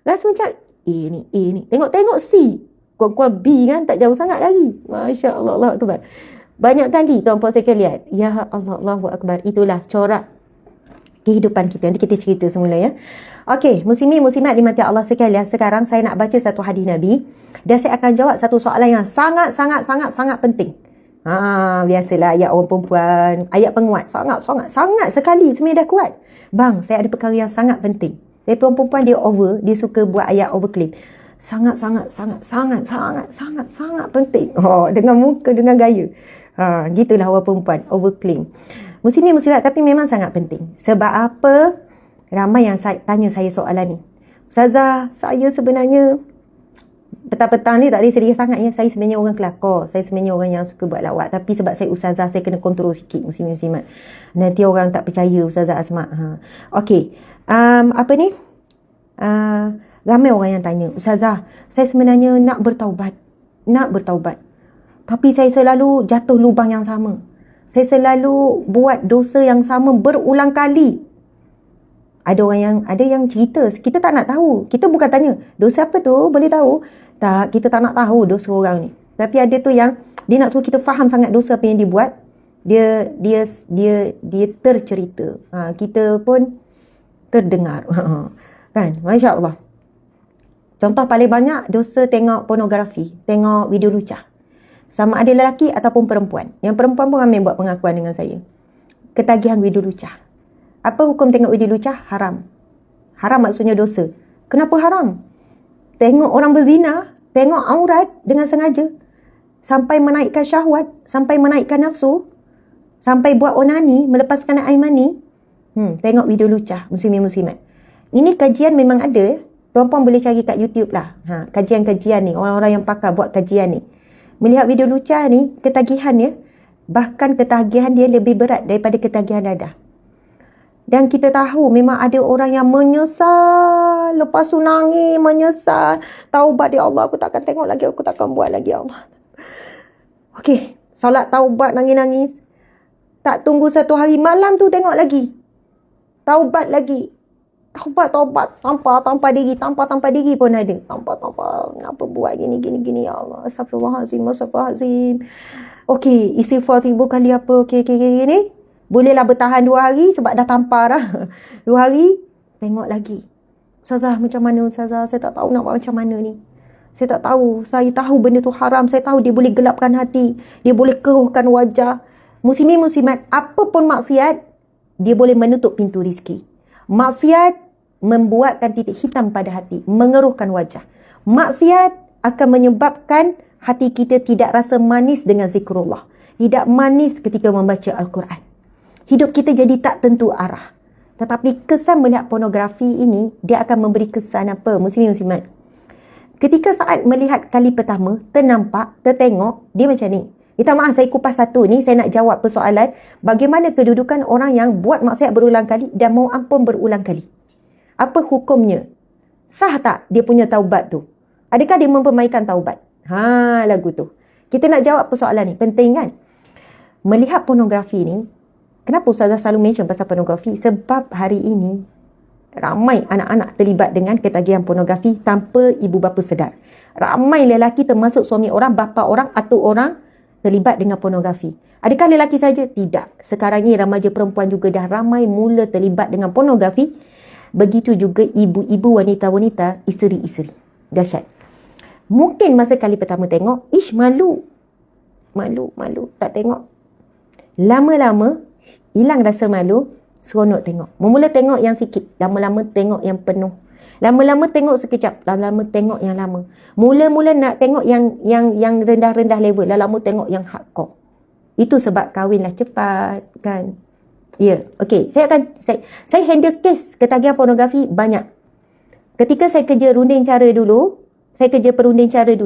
Rasa macam A ni. Tengok-tengok C, kawan-kawan B kan, tak jauh sangat lagi. Masya Allah, Allahu Akbar. Banyak kali tuan-puan sekalian, ya Allah, Allahu Akbar. Itulah corak kehidupan kita. Nanti kita cerita semula ya. Okey, muslimin muslimat dimati Allah sekalian. Sekarang saya nak baca satu hadis Nabi dan saya akan jawab satu soalan yang sangat penting. Biasalah ayat orang perempuan, ayat penguat. Sangat sekali sebenarnya dah kuat. Bang, saya ada perkara yang sangat penting. Tapi perempuan dia dia suka buat ayat overclaim. Sangat penting. Dengan muka, dengan gaya. Gitulah orang perempuan, overclaim. Muslimin muslimat, tapi memang sangat penting. Sebab apa? Ramai yang tanya saya soalan ni. Ustazah, saya sebenarnya petang-petang ni tak ada serius sangat ya. Saya sebenarnya orang kelakar. Saya sebenarnya orang yang suka buat lawak. Tapi sebab saya ustazah, saya kena kontrol sikit muslimin muslimat. Nanti orang tak percaya Ustazah Asma. Okey. Ramai orang yang tanya, Ustazah, saya sebenarnya nak bertaubat. Tapi saya selalu jatuh lubang yang sama. Saya selalu buat dosa yang sama berulang kali. Ada yang cerita, kita tak nak tahu. Kita bukan tanya, dosa apa tu? Boleh tahu? Tak, kita tak nak tahu dosa orang ni. Tapi ada tu yang dia nak suruh kita faham sangat dosa apa yang dia buat. Dia tercerita. Kita pun terdengar. Kan? Masya Allah. Contoh paling banyak dosa tengok pornografi, tengok video lucah. Sama ada lelaki ataupun perempuan. Yang perempuan pun ramai buat pengakuan dengan saya. Ketagihan video lucah. Apa hukum tengok video lucah? Haram. Haram maksudnya dosa. Kenapa haram? Tengok orang berzina, tengok aurat dengan sengaja. Sampai menaikkan syahwat, sampai menaikkan nafsu, sampai buat onani, melepaskan air mani. Tengok video lucah, muslimin muslimat. Ini kajian memang ada. Tuan-puan boleh cari kat YouTube lah. Kajian-kajian ni, orang-orang yang pakar buat kajian ni. Melihat video lucah ni, ketagihan dia, bahkan ketagihan dia lebih berat daripada ketagihan dadah. Dan kita tahu memang ada orang yang menyesal, lepas tu nangis, menyesal. Taubat, ya Allah, aku takkan tengok lagi, aku takkan buat lagi, ya Allah. Okey, solat taubat, nangis-nangis. Tak tunggu 1 hari, malam tu tengok lagi. Taubat lagi. Taubat. Tanpa diri pun ada. Tanpa. Kenapa buat gini, ya Allah. Astagfirullahalazim. Okey, istighfar 1000 kali apa, okey, ni. Bolehlah bertahan 2 hari sebab dah tampar dah. 2 hari, tengok lagi. Ustazah, macam mana Ustazah? Saya tak tahu nak buat macam mana ni. Saya tak tahu. Saya tahu benda tu haram. Saya tahu dia boleh gelapkan hati. Dia boleh keruhkan wajah. Muslimin muslimat, apapun maksiat, dia boleh menutup pintu rezeki. Maksiat membuatkan titik hitam pada hati. Mengeruhkan wajah. Maksiat akan menyebabkan hati kita tidak rasa manis dengan zikrullah. Tidak manis ketika membaca Al-Quran. Hidup kita jadi tak tentu arah. Tetapi kesan melihat pornografi ini, dia akan memberi kesan apa? Muslimin muslimat. Ketika saat melihat kali pertama, ternampak, tertengok, dia macam ni. Minta maaf, saya kupas satu ni, saya nak jawab persoalan bagaimana kedudukan orang yang buat maksiat berulang kali dan mau ampun berulang kali. Apa hukumnya? Sah tak dia punya taubat tu? Adakah dia mempermainkan taubat? Lagu tu. Kita nak jawab persoalan ni. Penting kan? Melihat pornografi ni, kenapa Ustazah selalu mention pasal pornografi? Sebab hari ini ramai anak-anak terlibat dengan ketagihan pornografi tanpa ibu bapa sedar. Ramai lelaki termasuk suami orang, bapa orang, atuk orang terlibat dengan pornografi. Adakah lelaki saja? Tidak. Sekarang ni remaja perempuan juga dah ramai mula terlibat dengan pornografi. Begitu juga ibu-ibu, wanita-wanita, isteri-isteri. Dahsyat. Mungkin masa kali pertama tengok, malu. Malu. Tak tengok. Lama-lama, hilang rasa malu, seronok tengok. Memula tengok yang sikit. Lama-lama tengok yang penuh. Lama-lama tengok sekejap. Lama-lama tengok yang lama. Mula-mula nak tengok yang rendah-rendah level. Lama-lama tengok yang hardcore. Itu sebab kahwinlah cepat, kan? Ya, okey. Saya handle kes ketagihan pornografi banyak. Ketika saya kerja runding cara dulu,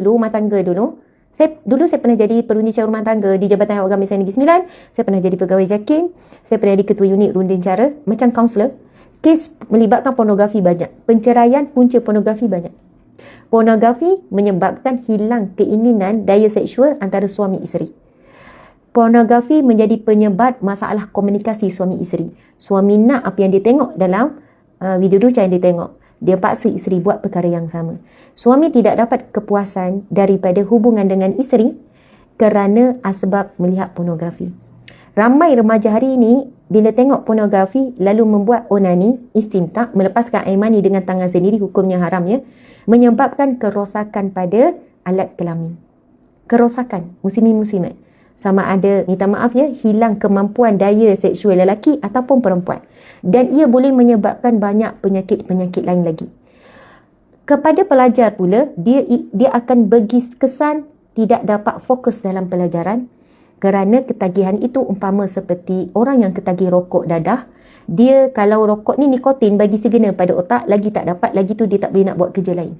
rumah tangga dulu. Saya pernah jadi perunding cara rumah tangga di Jabatan Hak Agama Islam Negeri Sembilan. Saya pernah jadi pegawai JAKIM. Saya pernah jadi ketua unit runding cara macam kaunselor. Kes melibatkan pornografi banyak. Penceraian punca pornografi banyak. Pornografi menyebabkan hilang keinginan daya seksual antara suami isteri. Pornografi menjadi penyebab masalah komunikasi suami isteri. Suami nak apa yang dia tengok dalam video duca yang dia tengok. Dia paksa isteri buat perkara yang sama. Suami tidak dapat kepuasan daripada hubungan dengan isteri kerana asbab melihat pornografi. Ramai remaja hari ini bila tengok pornografi lalu membuat onani, istimta, melepaskan air mani dengan tangan sendiri, hukumnya haram ya, menyebabkan kerosakan pada alat kelamin. Kerosakan muslimin-muslimat. Sama ada, minta maaf ya, hilang kemampuan daya seksual lelaki ataupun perempuan. Dan ia boleh menyebabkan banyak penyakit-penyakit lain lagi. Kepada pelajar pula, dia akan bagi kesan tidak dapat fokus dalam pelajaran kerana ketagihan itu umpama seperti orang yang ketagih rokok dadah. Dia kalau rokok ni nikotin bagi segena pada otak, lagi tak dapat, lagi tu dia tak boleh nak buat kerja lain.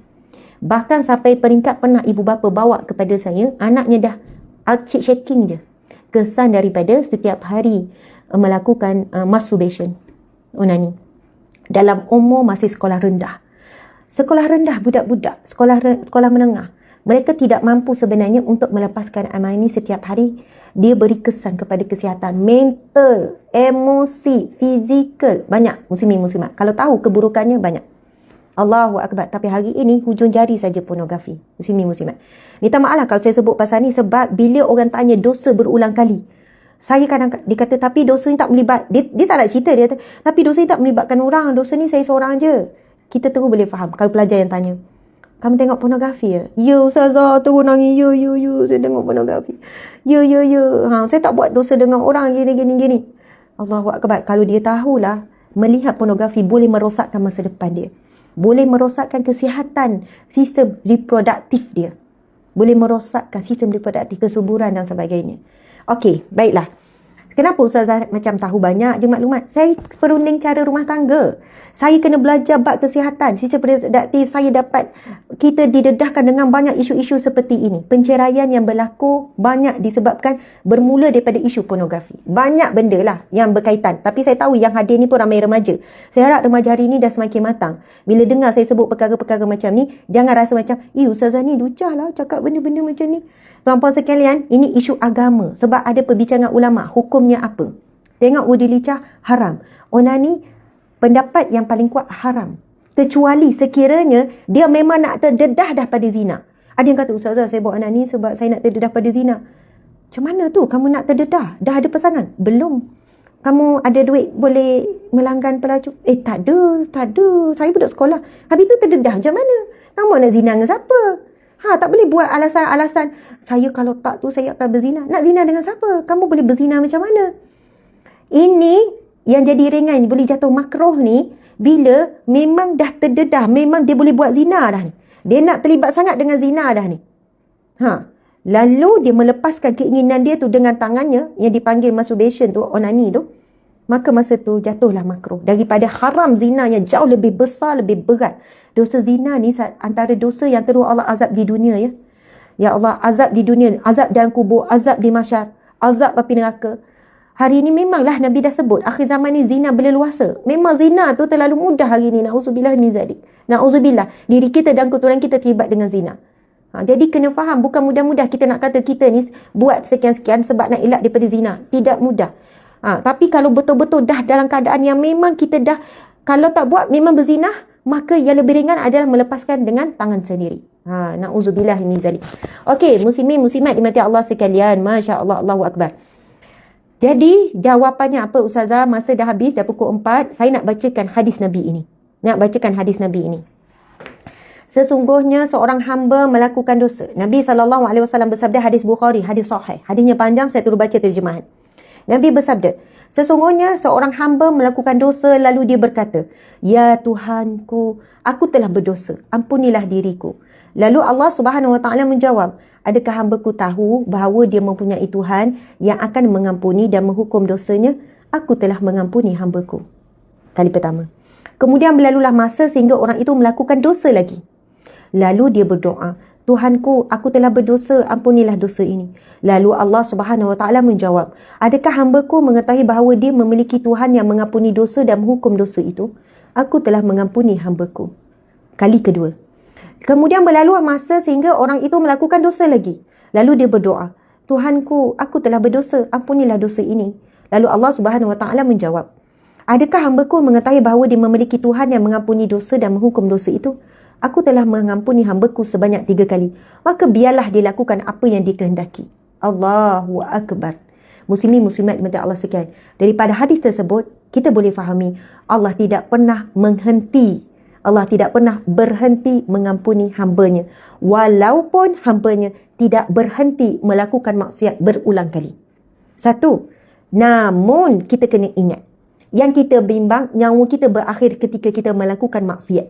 Bahkan sampai peringkat pernah ibu bapa bawa kepada saya, anaknya dah shaking je. Kesan daripada setiap hari melakukan masturbation, onani. Dalam umur masih sekolah rendah. Sekolah rendah budak-budak, sekolah menengah. Mereka tidak mampu sebenarnya untuk melepaskan amal ini setiap hari. Dia beri kesan kepada kesihatan mental, emosi, fizikal. Banyak muslimin-muslimat. Kalau tahu keburukannya banyak. Allahu Akbar. Tapi hari ini hujung jari saja pornografi. Muslimin-muslimat. Minta maaf lah kalau saya sebut pasal ni sebab bila orang tanya dosa berulang kali. Saya kadang dia kata tapi dosa ni tak melibat. Dia tak nak cerita. Dia kata tapi dosa ni tak melibatkan orang. Dosa ni saya seorang je. Kita terus boleh faham kalau pelajar yang tanya. Kamu tengok pornografi ya? Ya Ustazah, terus nangis. Ya, saya tengok pornografi. Ya. Saya tak buat dosa dengan orang gini. Allahu Akbar. Kalau dia tahulah, melihat pornografi boleh merosakkan masa depan dia. Boleh merosakkan kesihatan sistem reproduktif dia. Boleh merosakkan sistem reproduktif, kesuburan dan sebagainya. Okey, baiklah. Kenapa Ustazah macam tahu banyak je maklumat? Saya perunding cara rumah tangga. Saya kena belajar bab kesihatan, sistem reproduktif. Saya dapat, kita didedahkan dengan banyak isu-isu seperti ini. Penceraian yang berlaku banyak disebabkan bermula daripada isu pornografi. Banyak benda lah yang berkaitan. Tapi saya tahu yang hadir ni pun ramai remaja. Saya harap remaja hari ni dah semakin matang. Bila dengar saya sebut perkara-perkara macam ni, jangan rasa macam, Ustazah ni lucah lah cakap benda-benda macam ni. Tuan-puan sekalian, ini isu agama. Sebab ada perbincangan ulama. Hukumnya apa? Tengok wudi licah, haram. Onani, pendapat yang paling kuat, haram. Kecuali sekiranya dia memang nak terdedah dah pada zina. Ada yang kata, Ustazah saya buat onani sebab saya nak terdedah pada zina. Macam mana tu kamu nak terdedah? Dah ada pesanan? Belum. Kamu ada duit boleh melanggan pelacur? Tak ada. Saya budak sekolah. Habis tu terdedah macam mana? Kamu nak zina dengan siapa? Tak boleh buat alasan-alasan. Saya kalau tak tu saya akan berzina. Nak zina dengan siapa? Kamu boleh berzina macam mana? Ini yang jadi ringan, boleh jatuh makruh ni bila memang dah terdedah, memang dia boleh buat zina dah ni. Dia nak terlibat sangat dengan zina dah ni. Lalu dia melepaskan keinginan dia tu dengan tangannya yang dipanggil masturbation tu, onani tu. Maka masa tu jatuhlah makruh. Daripada haram zina yang jauh lebih besar, lebih berat. Dosa zina ni antara dosa yang terus Allah azab di dunia ya. Ya Allah, azab di dunia, azab dalam kubur, azab di mahsyar, azab api neraka. Hari ini memanglah Nabi dah sebut akhir zaman ni zina berleluasa. Memang zina tu terlalu mudah hari ni. Na'udzubillah min zalik. Na'udzubillah. Diri kita dan keturunan kita terlibat dengan zina. Jadi kena faham, bukan mudah-mudah kita nak kata kita ni buat sekian-sekian sebab nak elak daripada zina. Tidak mudah. Tapi kalau betul-betul dah dalam keadaan yang memang kita dah, kalau tak buat memang berzinah, maka yang lebih ringan adalah melepaskan dengan tangan sendiri. Na'udzubillah min zalik. Okey, muslimin muslimat dimati Allah sekalian. Masya Allah, Allahu Akbar. Jadi jawapannya apa Ustazah? Masa dah habis, dah pukul 4. Saya nak bacakan hadis Nabi ini. Sesungguhnya seorang hamba melakukan dosa. Nabi SAW bersabda, hadis Bukhari, hadis sahih. Hadisnya panjang, saya turut baca terjemahan. Nabi bersabda, sesungguhnya seorang hamba melakukan dosa lalu dia berkata, ya Tuhanku, aku telah berdosa, ampunilah diriku. Lalu Allah Subhanahu Wa Taala menjawab, adakah hambaku tahu bahawa dia mempunyai Tuhan yang akan mengampuni dan menghukum dosanya? Aku telah mengampuni hambaku. Kali pertama. Kemudian berlalulah masa sehingga orang itu melakukan dosa lagi. Lalu dia berdoa, Tuhanku, aku telah berdosa, ampunilah dosa ini. Lalu Allah Subhanahu Wa Taala menjawab, adakah hambaku mengetahui bahawa dia memiliki Tuhan yang mengampuni dosa dan menghukum dosa itu? Aku telah mengampuni hambaku. Kali kedua. Kemudian berlalu masa sehingga orang itu melakukan dosa lagi. Lalu dia berdoa, Tuhanku, aku telah berdosa, ampunilah dosa ini. Lalu Allah Subhanahu Wa Taala menjawab, adakah hambaku mengetahui bahawa dia memiliki Tuhan yang mengampuni dosa dan menghukum dosa itu? Aku telah mengampuni hambaku sebanyak 3 kali. Maka biarlah dilakukan apa yang dikehendaki. Allahu Akbar. Muslimin muslimat dimati Allah sekalian. Daripada hadis tersebut, kita boleh fahami Allah tidak pernah menghenti. Allah tidak pernah berhenti mengampuni hambanya. Walaupun hambanya tidak berhenti melakukan maksiat berulang kali. Satu, namun kita kena ingat, yang kita bimbang, nyawa kita berakhir ketika kita melakukan maksiat.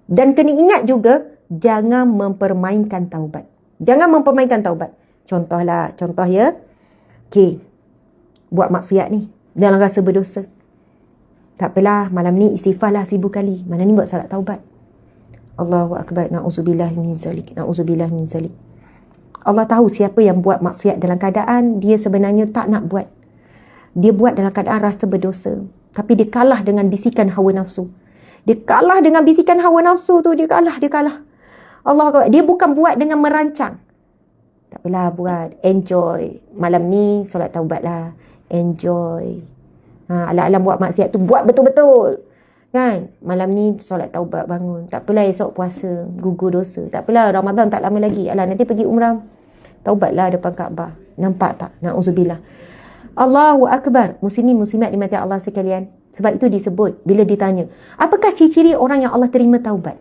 Dan kena ingat juga, jangan mempermainkan taubat. Jangan mempermainkan taubat. Contoh ya. Okey, buat maksiat ni, dalam rasa berdosa. Tak apalah, malam ni istighfarlah 1000 kali. Malam ni buat salat taubat. Allahu Akbar. Na'udzubillah min zalik. Na'udzubillah min zalik. Allah tahu siapa yang buat maksiat dalam keadaan dia sebenarnya tak nak buat. Dia buat dalam keadaan rasa berdosa. Tapi dia kalah dengan bisikan hawa nafsu. Dia kalah dengan bisikan hawa nafsu tu. Dia kalah. Allah Akbar. Dia bukan buat dengan merancang. Tak apalah, buat. Enjoy. Malam ni solat taubat lah. Enjoy. Alam-alam buat maksiat tu, buat betul-betul. Kan? Malam ni solat taubat, bangun. Tak apalah, esok puasa. Gugur dosa. Tak apalah, Ramadan tak lama lagi. Alah, nanti pergi umrah. Taubatlah depan Kaabah. Nampak tak? Na'udzubillah. Allahu Akbar. Muslimin muslimat dimati Allah sekalian. Sebab itu disebut bila ditanya, apakah ciri-ciri orang yang Allah terima taubat?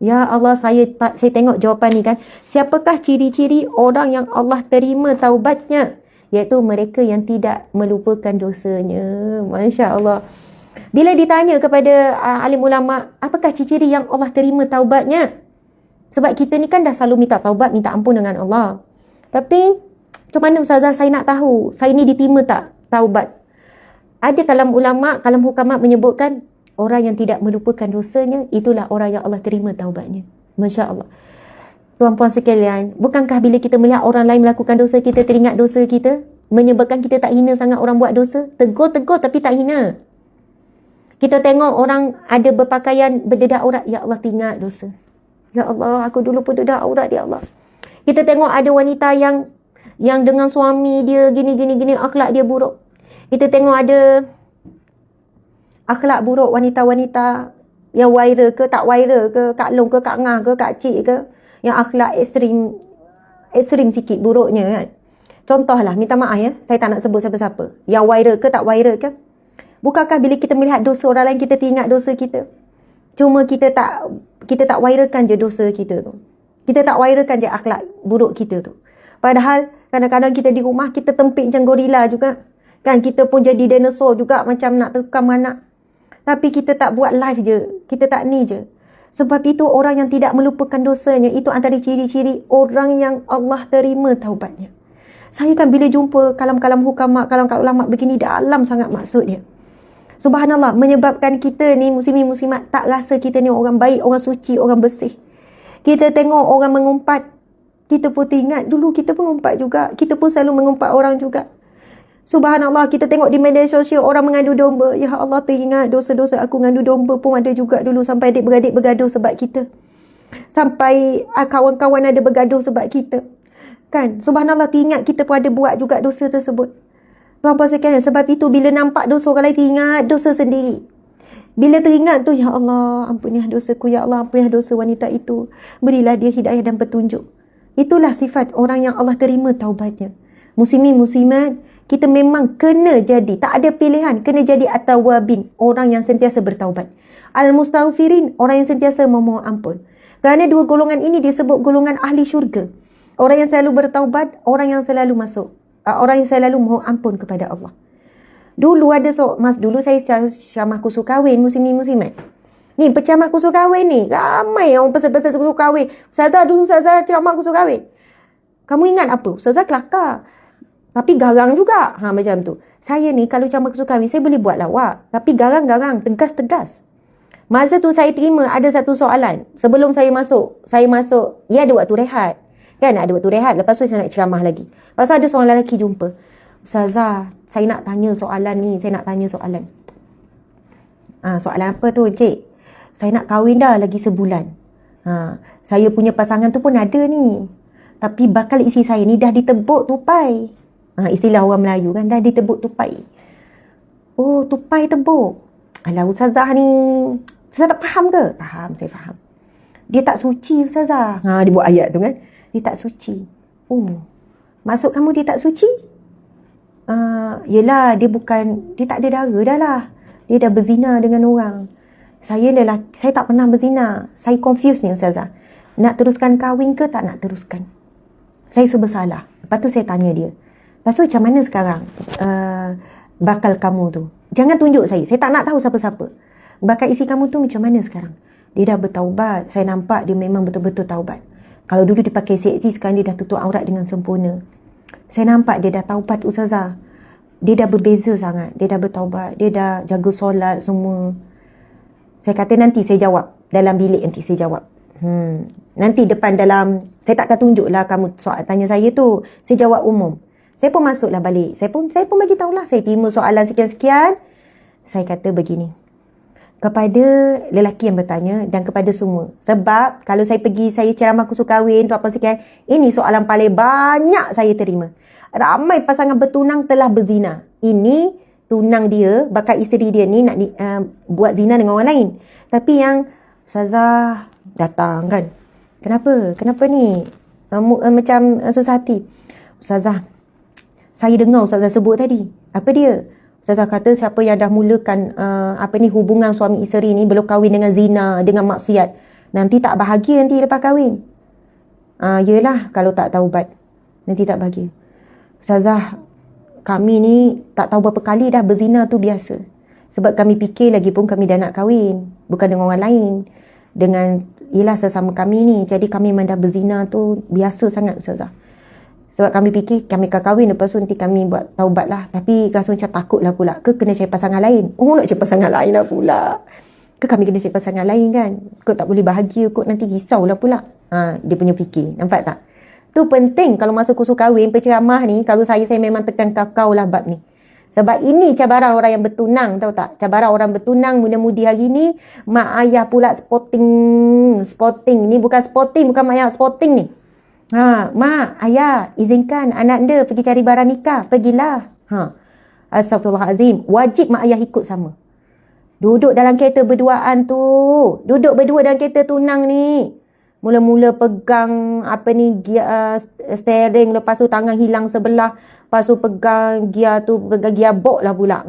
Ya Allah, saya tengok jawapan ni kan. Siapakah ciri-ciri orang yang Allah terima taubatnya? Iaitu mereka yang tidak melupakan dosanya. Masya Allah. Bila ditanya kepada alim ulama, apakah ciri-ciri yang Allah terima taubatnya? Sebab kita ni kan dah selalu minta taubat, minta ampun dengan Allah. Tapi macam mana Ustazah saya nak tahu saya ni diterima tak taubat? Ada kalam ulama, kalam hukamat menyebutkan orang yang tidak melupakan dosanya, itulah orang yang Allah terima taubatnya. Masya Allah. Tuan-puan sekalian, bukankah bila kita melihat orang lain melakukan dosa, kita teringat dosa kita? Menyebabkan kita tak hina sangat orang buat dosa? Tegur-tegur tapi tak hina. Kita tengok orang ada berpakaian berdedak aurat, ya Allah teringat dosa. Ya Allah, aku dulu pun dedak aurat, ya Allah. Kita tengok ada wanita yang dengan suami dia gini, akhlak dia buruk. Kita tengok ada akhlak buruk wanita-wanita yang viral ke, tak viral ke, Kak Long ke, Kak Ngah ke, Kak Cik ke, yang akhlak ekstrim sikit buruknya kan. Contohlah, minta maaf ya, saya tak nak sebut siapa-siapa. Yang viral ke, tak viral ke. Bukankah bila kita melihat dosa orang lain, kita teringat dosa kita? Cuma kita tak viralkan je dosa kita tu. Kita tak viralkan je akhlak buruk kita tu. Padahal kadang-kadang kita di rumah, kita tempik macam gorila juga. Kan kita pun jadi dinosaur juga, macam nak tekam anak. Tapi kita tak buat live je. Kita tak ni je. Sebab itu orang yang tidak melupakan dosanya, itu antara ciri-ciri orang yang Allah terima taubatnya. Saya kan bila jumpa kalam-kalam hukamak, kalam-kalam ulama begini, dalam sangat maksudnya. Subhanallah, menyebabkan kita ni muslimin muslimat tak rasa kita ni orang baik, orang suci, orang bersih. Kita tengok orang mengumpat, kita pun teringat dulu kita pun mengumpat juga. Kita pun selalu mengumpat orang juga. Subhanallah, kita tengok di media sosial orang mengadu domba. Ya Allah, teringat dosa-dosa aku ngadu domba pun ada juga dulu. Sampai adik-beradik bergaduh sebab kita. Sampai kawan-kawan ada bergaduh sebab kita. Kan? Subhanallah, teringat kita pun ada buat juga dosa tersebut. Tuan-puan sekalian, sebab itu bila nampak dosa orang lain, teringat dosa sendiri. Bila teringat tu, ya Allah, ampunilah dosaku, ya Allah, ampunilah dosa wanita itu. Berilah dia hidayah dan petunjuk. Itulah sifat orang yang Allah terima taubatnya. Muslimin, muslimat, kita memang kena jadi, tak ada pilihan, kena jadi at-tawwabin, orang yang sentiasa bertaubat. Al-mustaghfirin, orang yang sentiasa memohon ampun. Kerana dua golongan ini disebut golongan ahli syurga. Orang yang selalu bertaubat, orang yang selalu masuk, orang yang selalu mohon ampun kepada Allah. Dulu ada dulu saya ceramah kursus kahwin, muslimin muslimat. Ni pecamah kursus kahwin ni, ramai orang peserta kursus kahwin. Ustazah dulu ustazah ceramah kursus kahwin. Kamu ingat apa? Ustazah kelakar. Tapi garang juga. Macam tu. Saya ni kalau ceramah kursus kahwin, saya boleh buat lawak. Tapi garang-garang, tegas-tegas. Masa tu saya terima ada satu soalan. Sebelum saya masuk, ya ada waktu rehat. Kan ada waktu rehat. Lepas tu saya nak ceramah lagi. Lepas tu ada seorang lelaki jumpa. Ustazah, saya nak tanya soalan ni. Soalan apa tu, Cik? Saya nak kahwin dah lagi sebulan. Saya punya pasangan tu pun ada ni. Tapi bakal isi saya ni dah ditebuk tupai. Istilah orang Melayu kan, dah ditebuk tupai. Oh, tupai tebuk. Alah Ustazah ni, Ustazah tak faham ke? Faham, saya faham. Dia tak suci Ustazah. Dia buat ayat tu kan. Dia tak suci. Oh, maksud kamu dia tak suci? Yelah, dia tak ada darah dah lah. Dia dah berzina dengan orang. Saya tak pernah berzina. Saya confused ni Ustazah. Nak teruskan kahwin ke tak nak teruskan? Saya bersalah. Lepas tu saya tanya dia. Lepas tu macam mana sekarang bakal kamu tu? Jangan tunjuk saya tak nak tahu siapa-siapa. Bakal isi kamu tu macam mana sekarang? Dia dah bertaubat. Saya nampak dia memang betul-betul taubat. Kalau dulu dia pakai seksi, sekarang dia dah tutup aurat dengan sempurna. Saya nampak dia dah taubat Ustazah. Dia dah berbeza sangat. Dia dah bertaubat. Dia dah jaga solat semua. Saya kata nanti saya jawab. Dalam bilik nanti saya jawab. Nanti depan dalam, saya takkan tunjuk lah kamu soal tanya saya tu. Saya jawab umum. Saya pun masuklah balik. Saya pun bagi tahulah. Saya terima soalan sekian-sekian. Saya kata begini. Kepada lelaki yang bertanya dan kepada semua. Sebab kalau saya ceramah kursus kahwin tu apa sekian, ini soalan paling banyak saya terima. Ramai pasangan bertunang telah berzina. Ini tunang dia, bakal isteri dia ni nak buat zina dengan orang lain. Tapi yang Ustazah datang kan. Kenapa ni? Macam susah hati. Ustazah, saya dengar Ustazah sebut tadi. Apa dia? Ustazah kata siapa yang dah mulakan hubungan suami isteri ni belum kahwin dengan zina, dengan maksiat, nanti tak bahagia nanti lepas kahwin. Yelah kalau tak taubat, nanti tak bahagia. Ustazah, kami ni tak tahu berapa kali dah berzina tu biasa. Sebab kami fikir lagi pun kami dah nak kahwin, bukan dengan orang lain. Dengan sesama kami ni. Jadi kami memang dah berzina tu biasa sangat Ustazah. Sebab kami fikir kami akan kahwin, lepas tu nanti kami buat taubat lah. Tapi rasa macam takut lah pula. Ke kena cari pasangan lain? Nak cari pasangan lain lah pula. Ke kami kena cari pasangan lain kan? Kau tak boleh bahagia, kau nanti risau lah pula. Dia punya fikir. Nampak tak? Tu penting kalau masa kursus kahwin, penceramah ni, kalau saya memang tekan kau lah bab ni. Sebab ini cabaran orang yang bertunang, tahu tak? Cabaran orang bertunang muda-mudi hari ni, mak ayah pula sporting. Ni bukan sporting, bukan mak ayah sporting ni. Mak, ayah, izinkan anak anda pergi cari barang nikah. Pergilah. Astagfirullahalazim. Wajib mak ayah ikut sama. Duduk dalam kereta berduaan tu. Duduk berdua dalam kereta tunang ni. Mula-mula pegang gear steering, lepas tu tangan hilang sebelah, lepas tu pegang gear box lah pula.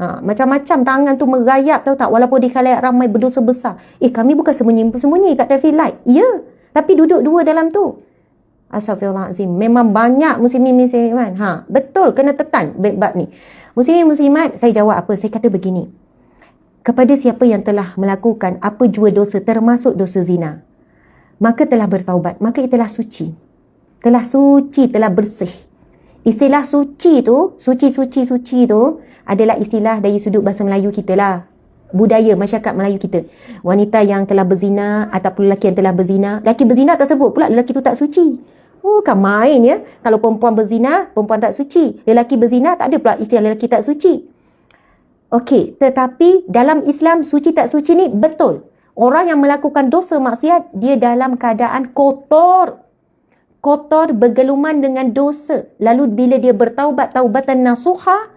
Macam-macam tangan tu merayap, tahu tak, walaupun di khalayak ramai berdosa besar. Kami bukan sembunyi-sembunyi kat traffic light. Ya, tapi duduk dua dalam tu. Astagfirullahalazim. Memang banyak muslimin-muslimat. Betul, kena tekan bab ni. Muslimin-muslimat, saya jawab apa? Saya kata begini. Kepada siapa yang telah melakukan apa jua dosa, termasuk dosa zina, maka telah bertaubat, maka ia telah suci. Telah suci, telah bersih. Istilah suci tu adalah istilah dari sudut bahasa Melayu kita lah. Budaya masyarakat Melayu kita. Wanita yang telah berzina ataupun lelaki yang telah berzina. Lelaki berzina tersebut pula lelaki tu tak suci. Bukan main ya. Kalau perempuan berzina, perempuan tak suci. Lelaki berzina, tak ada pula istilah lelaki tak suci. Okey, tetapi dalam Islam suci tak suci ni betul. Orang yang melakukan dosa maksiat, dia dalam keadaan kotor. Kotor bergeluman dengan dosa. Lalu bila dia bertaubat, taubatan nasuha.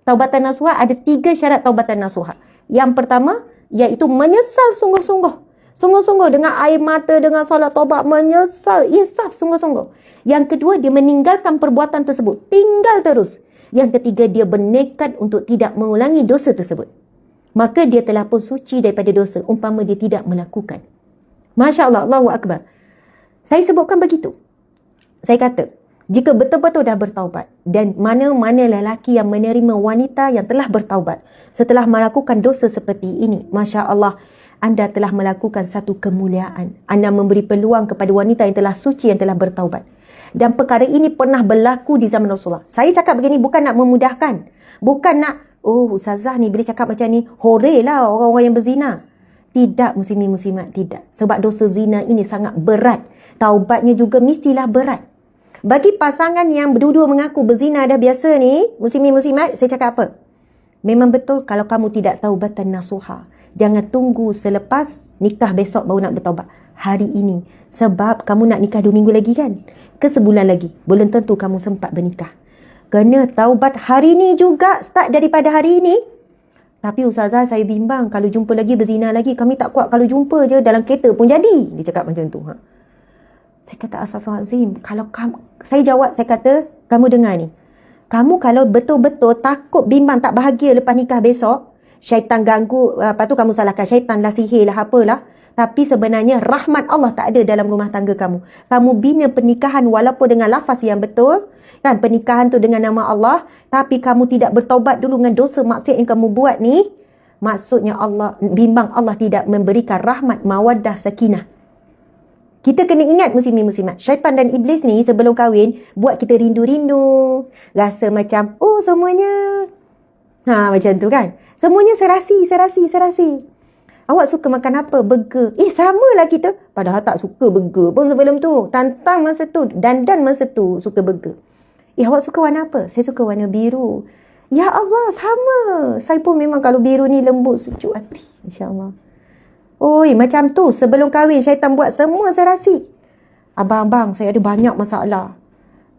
Taubatan nasuha ada 3 syarat taubatan nasuha. Yang pertama, iaitu menyesal sungguh-sungguh. Sungguh-sungguh dengan air mata, dengan solat taubat, menyesal, insaf sungguh-sungguh. Yang kedua, dia meninggalkan perbuatan tersebut. Tinggal terus. Yang ketiga, dia bernekat untuk tidak mengulangi dosa tersebut. Maka dia telah pun suci daripada dosa, umpama dia tidak melakukan. Masya Allah, Allahu Akbar. Saya sebutkan begitu. Saya kata, jika betul-betul dah bertaubat, dan mana-mana lelaki yang menerima wanita yang telah bertaubat setelah melakukan dosa seperti ini, Masya Allah, anda telah melakukan satu kemuliaan. Anda memberi peluang kepada wanita yang telah suci, yang telah bertaubat. Dan perkara ini pernah berlaku di zaman Rasulullah. Saya cakap begini bukan nak memudahkan. Bukan nak, ustazah ni bila cakap macam ni, hore lah orang-orang yang berzina. Tidak, muslimin muslimat, tidak. Sebab dosa zina ini sangat berat. Taubatnya juga mestilah berat. Bagi pasangan yang berdua-dua mengaku berzina dah biasa ni, muslimin muslimat, saya cakap apa? Memang betul kalau kamu tidak taubatan nasuha. Jangan tunggu selepas nikah besok baru nak bertaubat. Hari ini. Sebab kamu nak nikah 2 minggu lagi kan? Ke sebulan lagi. Belum tentu kamu sempat bernikah. Kena taubat hari ini juga. Start daripada hari ini. Tapi ustazah, saya bimbang. Kalau jumpa lagi berzina lagi, kami tak kuat kalau jumpa je. Dalam kereta pun jadi. Dia cakap macam tu. Saya kata, astaghfirullahalazim. Kalau kamu, saya jawab, saya kata, kamu dengar ni. Kamu kalau betul-betul takut bimbang tak bahagia lepas nikah besok, syaitan ganggu, lepas tu kamu salahkan syaitan lah, sihir lah, apalah. Tapi sebenarnya rahmat Allah tak ada dalam rumah tangga kamu. Kamu bina pernikahan walaupun dengan lafaz yang betul. Kan, pernikahan tu dengan nama Allah. Tapi kamu tidak bertaubat dulu dengan dosa maksiat yang kamu buat ni. Maksudnya Allah, bimbang Allah tidak memberikan rahmat, mawaddah, sakinah. Kita kena ingat muslimin muslimat. Syaitan dan iblis ni sebelum kahwin buat kita rindu-rindu. Rasa macam, semuanya. Macam tu kan. Semuanya serasi. Awak suka makan apa? Burger. Samalah kita. Padahal tak suka burger pun sebelum tu. Tantang masa tu. Dandan masa tu suka burger. Awak suka warna apa? Saya suka warna biru. Ya Allah, sama. Saya pun memang kalau biru ni lembut, sejuk hati. InsyaAllah. Macam tu. Sebelum kahwin, syaitan buat semua serasi. Abang, saya ada banyak masalah.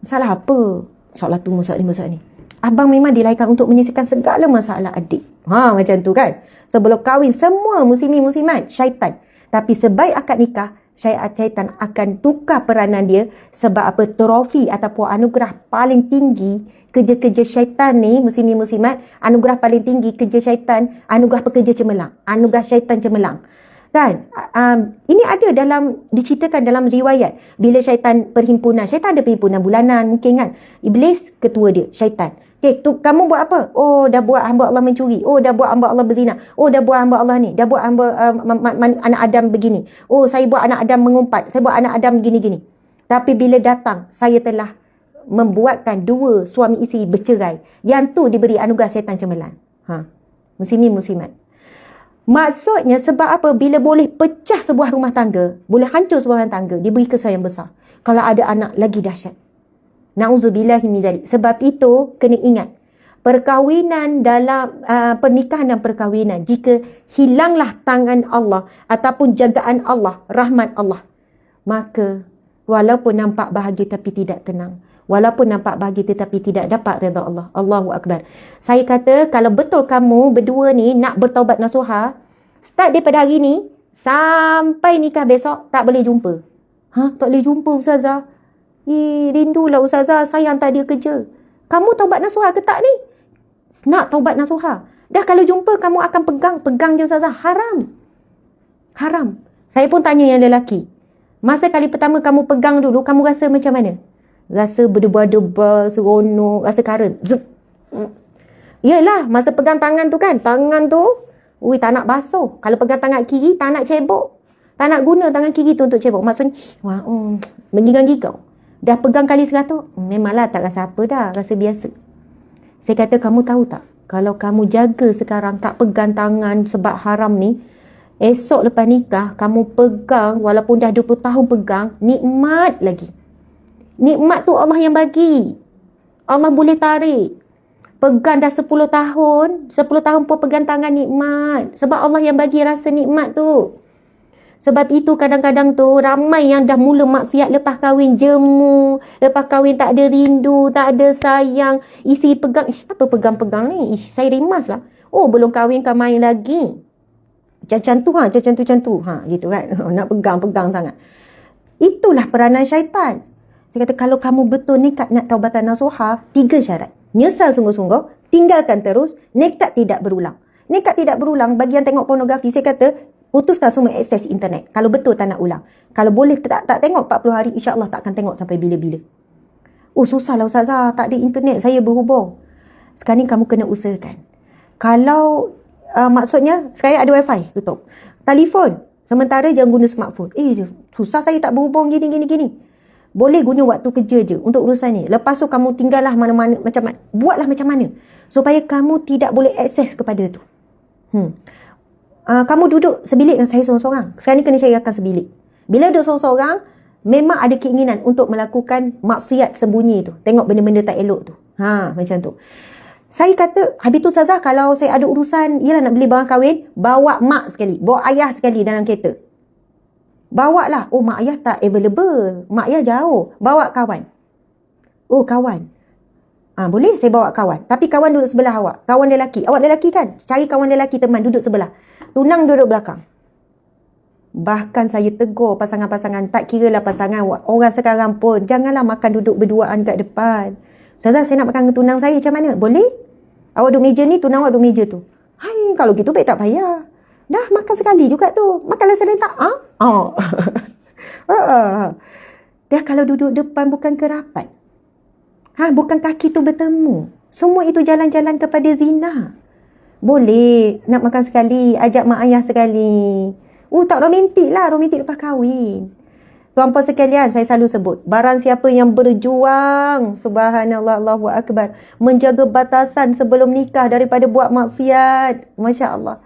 Masalah apa? Masalah tu, masalah ni. Abang memang dilahirkan untuk menyelesaikan segala masalah adik. Macam tu kan. Sebelum kahwin, semua muslimin muslimat, syaitan. Tapi sebaik akad nikah, syaitan akan tukar peranan dia. Sebab apa? Trofi ataupun anugerah paling tinggi kerja-kerja syaitan ni, muslimin muslimat, anugerah paling tinggi kerja syaitan, anugerah pekerja cemerlang. Anugerah syaitan cemerlang. Kan? Ini ada diceritakan dalam riwayat. Bila syaitan perhimpunan, syaitan ada perhimpunan bulanan mungkin kan. Iblis ketua dia, syaitan. Tu kamu buat apa? Dah buat hamba Allah mencuri. Dah buat hamba Allah berzina. Dah buat hamba Allah ni. Dah buat hamba anak Adam begini. Saya buat anak Adam mengumpat. Saya buat anak Adam gini-gini. Tapi bila datang, saya telah membuatkan 2 suami isteri bercerai. Yang tu diberi anugerah syaitan cemerlang. Muslimin muslimat. Maksudnya sebab apa? Bila boleh pecah sebuah rumah tangga, boleh hancur sebuah rumah tangga, diberi kesan yang besar. Kalau ada anak, lagi dahsyat. Na'udzubillahi min zalik. Sebab itu, kena ingat. Perkahwinan dalam pernikahan dan perkahwinan, jika hilanglah tangan Allah ataupun jagaan Allah, rahmat Allah, maka walaupun nampak bahagia tapi tidak tenang. Walaupun nampak bahagia tetapi tidak dapat redha Allah. Allahu Akbar. Saya kata, kalau betul kamu berdua ni nak bertaubat nasuha, start daripada hari ni, sampai nikah besok, tak boleh jumpa. Tak boleh jumpa ustazah. Rindulah ustazah, sayang tak dia kerja. Kamu taubat nasuha ke tak ni? Nak taubat nasuha. Dah kalau jumpa, kamu akan pegang je ustazah. Haram. Saya pun tanya yang lelaki. Masa kali pertama kamu pegang dulu, kamu rasa macam mana? Rasa berdebar-debar, seronok, rasa current. Yelah, masa pegang tangan tu kan, tangan tu, tak nak basuh. Kalau pegang tangan kiri, tak nak cebok. Tak nak guna tangan kiri tu untuk cebok. Maksudnya, menggigau-gigau. Dah pegang kali 100, memanglah tak rasa apa dah, rasa biasa. Saya kata, kamu tahu tak? Kalau kamu jaga sekarang, tak pegang tangan sebab haram ni, esok lepas nikah, kamu pegang, walaupun dah 20 tahun pegang, nikmat lagi. Nikmat tu Allah yang bagi. Allah boleh tarik. Pegang dah 10 tahun. 10 tahun pun pegang tangan nikmat. Sebab Allah yang bagi rasa nikmat tu. Sebab itu kadang-kadang tu ramai yang dah mula maksiat lepas kahwin jemu. Lepas kahwin tak ada rindu, tak ada sayang. Isi pegang. Apa pegang-pegang ni? Saya rimas lah. Oh, belum kahwin kau main lagi. Macam tu gitu kan. Nak pegang-pegang sangat. Itulah peranan syaitan. Saya kata kalau kamu betul nekat nak taubatan nasuha, 3 syarat. Nyesal sungguh-sungguh, tinggalkan terus, nekat tidak berulang. Nekat tidak berulang bagi yang tengok pornografi, saya kata putuskan semua akses internet. Kalau betul tak nak ulang. Kalau boleh tak tengok 40 hari, insya-Allah tak akan tengok sampai bila-bila. Oh, susahlah Ustazah, tak ada internet, saya berhubung. Sekarang ni kamu kena usahakan. Kalau maksudnya sekarang ada wifi, tutup. Telefon, sementara jangan guna smartphone. Susah saya tak berhubung gini. Boleh guna waktu kerja je untuk urusan ni. Lepas tu kamu tinggallah mana-mana, buatlah macam mana supaya kamu tidak boleh akses kepada tu. Kamu duduk sebilik dengan saya seorang-seorang. Sekarang ni kena carikan sebilik. Bila duduk seorang-seorang, memang ada keinginan untuk melakukan maksiat sembunyi tu. Tengok benda-benda tak elok tu. Macam tu. Saya kata, habis tu Ustazah, kalau saya ada urusan, yelah nak beli barang kahwin, bawa mak sekali, bawa ayah sekali dalam kereta. Bawa lah. Oh, mak ayah tak available. Mak ayah jauh. Bawa kawan. Oh, kawan. Boleh saya bawa kawan. Tapi kawan duduk sebelah awak. Kawan lelaki. Awak lelaki kan? Cari kawan lelaki teman duduk sebelah. Tunang duduk belakang. Bahkan saya tegur pasangan-pasangan. Tak kira lah pasangan orang sekarang pun. Janganlah makan duduk berduaan kat depan. Ustazah, saya nak makan dengan tunang saya macam mana? Boleh? Awak duduk meja ni, tunang awak duduk meja tu. Hai, kalau gitu baik tak payah. Dah makan sekali juga tu. Makanlah serentak. Dah kalau duduk depan bukan kerapat. Bukan kaki tu bertemu. Semua itu jalan-jalan kepada zina. Boleh nak makan sekali, ajak mak ayah sekali. Tak romantik lah, romantik lepas kahwin. Tuan-puan sekalian, saya selalu sebut, barang siapa yang berjuang, subhanallah, Allahu Akbar, menjaga batasan sebelum nikah daripada buat maksiat, Masya Allah.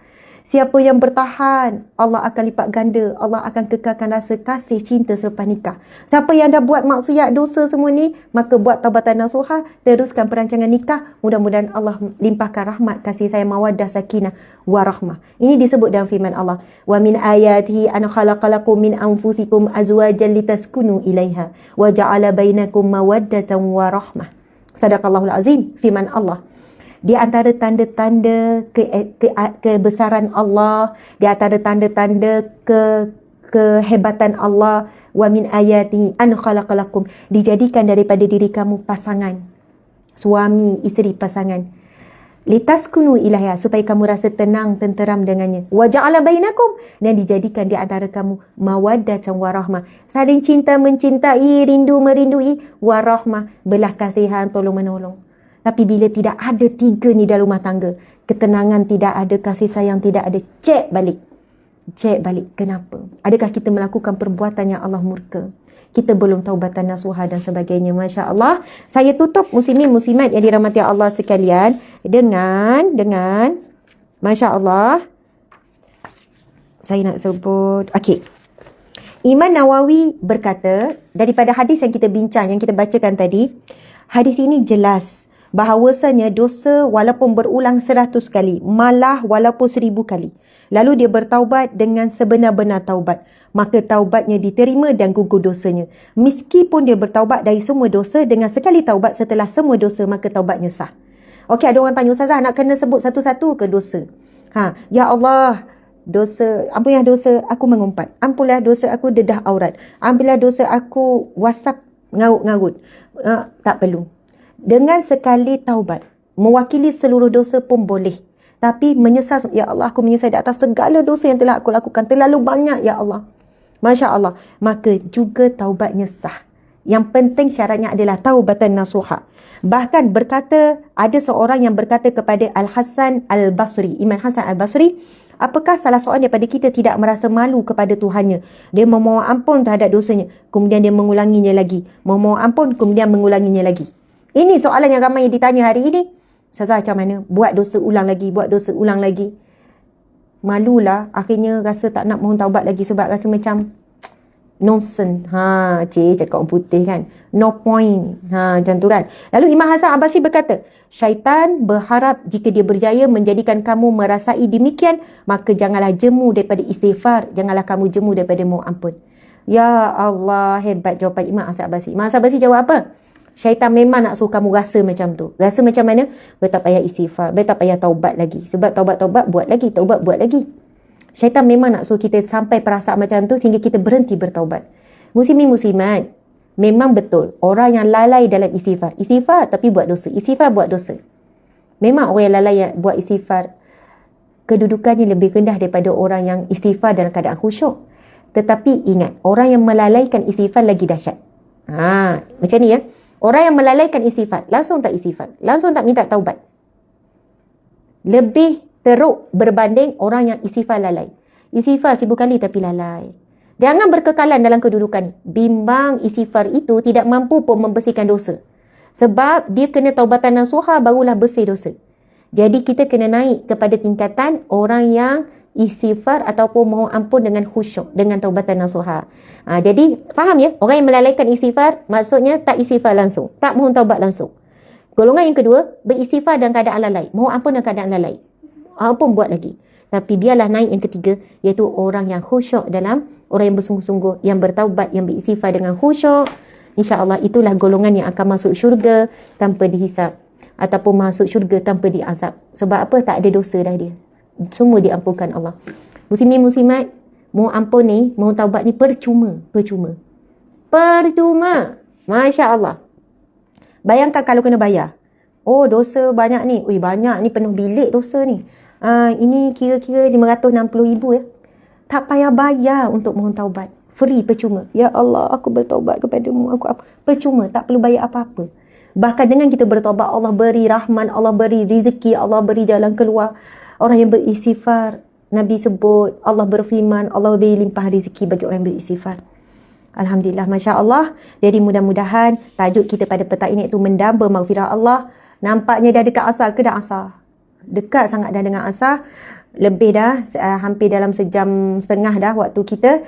Siapa yang bertahan, Allah akan lipat ganda. Allah akan kekalkan rasa kasih cinta selepas nikah. Siapa yang dah buat maksiat dosa semua ni, maka buat taubatan nasuha, teruskan perancangan nikah. Mudah-mudahan Allah limpahkan rahmat, kasih sayang, mawaddah, sakinah, warahmah. Ini disebut dalam firman Allah. Wa min ayatihi an khalaqalakum min anfusikum azwajan litaskunu ilaiha wa ja'ala bainakum mawaddatan warahmah. Sadaqallahul azim, firman Allah. Di antara tanda-tanda kebesaran Allah, di antara tanda-tanda kehebatan Allah, wa min ayati an khalaqalakum, dijadikan daripada diri kamu pasangan, suami, isteri, pasangan, litaskunu ilaiha, supaya kamu rasa tenang, tenteram dengannya, wa ja'ala bainakum, dan dijadikan di antara kamu mawaddatan warahmah, saling cinta mencintai, rindu merindui, warahmah, belah kasihan, tolong menolong. Tapi bila tidak ada 3 ni dalam rumah tangga, ketenangan tidak ada, kasih sayang tidak ada, cek balik. Kenapa? Adakah kita melakukan perbuatan yang Allah murka? Kita belum taubatan nasuha dan sebagainya. Masya Allah. Saya tutup muslimin muslimat yang dirahmati Allah sekalian dengan Masya Allah, saya nak sebut, Imam Nawawi berkata, daripada hadis yang kita bincang, yang kita bacakan tadi, hadis ini jelas bahawasanya dosa walaupun berulang 100 kali, malah walaupun 1000 kali, lalu dia bertaubat dengan sebenar-benar taubat, maka taubatnya diterima dan gugur dosanya. Meskipun dia bertaubat dari semua dosa, dengan sekali taubat setelah semua dosa, maka taubatnya sah. Okey, ada orang tanya, Ustazah, nak kena sebut satu-satu ke dosa? Ya Allah, dosa, ampunlah dosa aku mengumpat, ampunlah dosa aku dedah aurat, ampunlah dosa aku WhatsApp ngarut-ngarut. Tak perlu. Dengan sekali taubat, mewakili seluruh dosa pun boleh. Tapi menyesal, ya Allah, aku menyesal di atas segala dosa yang telah aku lakukan, terlalu banyak, ya Allah. Masya Allah. Maka juga taubatnya sah. Yang penting syaratnya adalah taubatan nasuha. Bahkan berkata, ada seorang yang berkata kepada Al-Hasan Al-Basri, Imam Hasan Al-Basri, apakah salah seorang daripada kita tidak merasa malu kepada Tuhannya? Dia memohon ampun terhadap dosanya, kemudian dia mengulanginya lagi. Memohon ampun, kemudian mengulanginya lagi. Ini soalan yang ramai yang ditanya hari ini. Ustazah, macam mana? Buat dosa ulang lagi. Malulah. Akhirnya rasa tak nak mohon taubat lagi sebab rasa macam Nonsense. Cakap orang putih kan. No point. Macam tu kan. Lalu Imam Hasan Abbasi berkata, syaitan berharap jika dia berjaya menjadikan kamu merasai demikian, maka janganlah jemu daripada istighfar, janganlah kamu jemu daripada mohon ampun. Ya Allah, hebat jawapan Imam Hasan Abbasi. Imam Hasan Abbasi jawab apa? Syaitan memang nak suruh kamu rasa macam tu. Rasa macam mana? Tak payah istighfar, tak payah taubat lagi. Sebab taubat-taubat buat lagi, taubat buat lagi. Syaitan memang nak suruh kita sampai perasaan macam tu sehingga kita berhenti bertaubat. Muslimin muslimat, memang betul orang yang lalai dalam istighfar tapi buat dosa, istighfar buat dosa. Memang orang yang lalai yang buat istighfar kedudukannya lebih rendah daripada orang yang istighfar dalam keadaan khusyuk. Tetapi ingat, orang yang melalaikan istighfar lagi dahsyat. Macam ni ya. Orang yang melalaikan istighfar, langsung tak istighfar, langsung tak minta taubat, lebih teruk berbanding orang yang istighfar lalai. Istighfar 1000 kali tapi lalai. Jangan berkekalan dalam kedudukan ni. Bimbang istighfar itu tidak mampu pun membersihkan dosa. Sebab dia kena taubatan nasuha barulah bersih dosa. Jadi kita kena naik kepada tingkatan orang yang istighfar ataupun mohon ampun dengan khusyuk, dengan taubatan nasuha. Jadi faham ya? Orang yang melalaikan istighfar maksudnya tak istighfar langsung, tak mohon taubat langsung. Golongan yang kedua, beristighfar dalam keadaan lalai, mohon ampun dalam keadaan lalai, pun buat lagi. Tapi biarlah naik yang ketiga, iaitu orang yang khusyuk dalam, orang yang bersungguh-sungguh, yang bertaubat, yang beristighfar dengan khusyuk. InsyaAllah itulah golongan yang akan masuk syurga tanpa dihisap, ataupun masuk syurga tanpa diazab. Sebab apa? Tak ada dosa dah dia, semua diampunkan Allah. Muslimin muslimat, mohon ampun ni, mohon taubat ni percuma. Masya Allah. Bayangkan kalau kena bayar. Oh, dosa banyak ni. Banyak ni, penuh bilik dosa ni. Ini kira-kira 560,000 ya. Tak payah bayar untuk mohon taubat. Free, percuma. Ya Allah, aku bertaubat kepadamu. Percuma, tak perlu bayar apa-apa. Bahkan dengan kita bertaubat, Allah beri rahman, Allah beri rezeki, Allah beri jalan keluar. Orang yang beristighfar, Nabi sebut, Allah berfirman, Allah beri limpah rezeki bagi orang yang beristighfar. Alhamdulillah, Masya Allah. Jadi mudah-mudahan tajuk kita pada petang ini iaitu mendamba maghfirah Allah. Nampaknya dah dekat asar ke dah asar? Dekat sangat dah dengan asar. Lebih dah, hampir dalam sejam setengah dah waktu kita.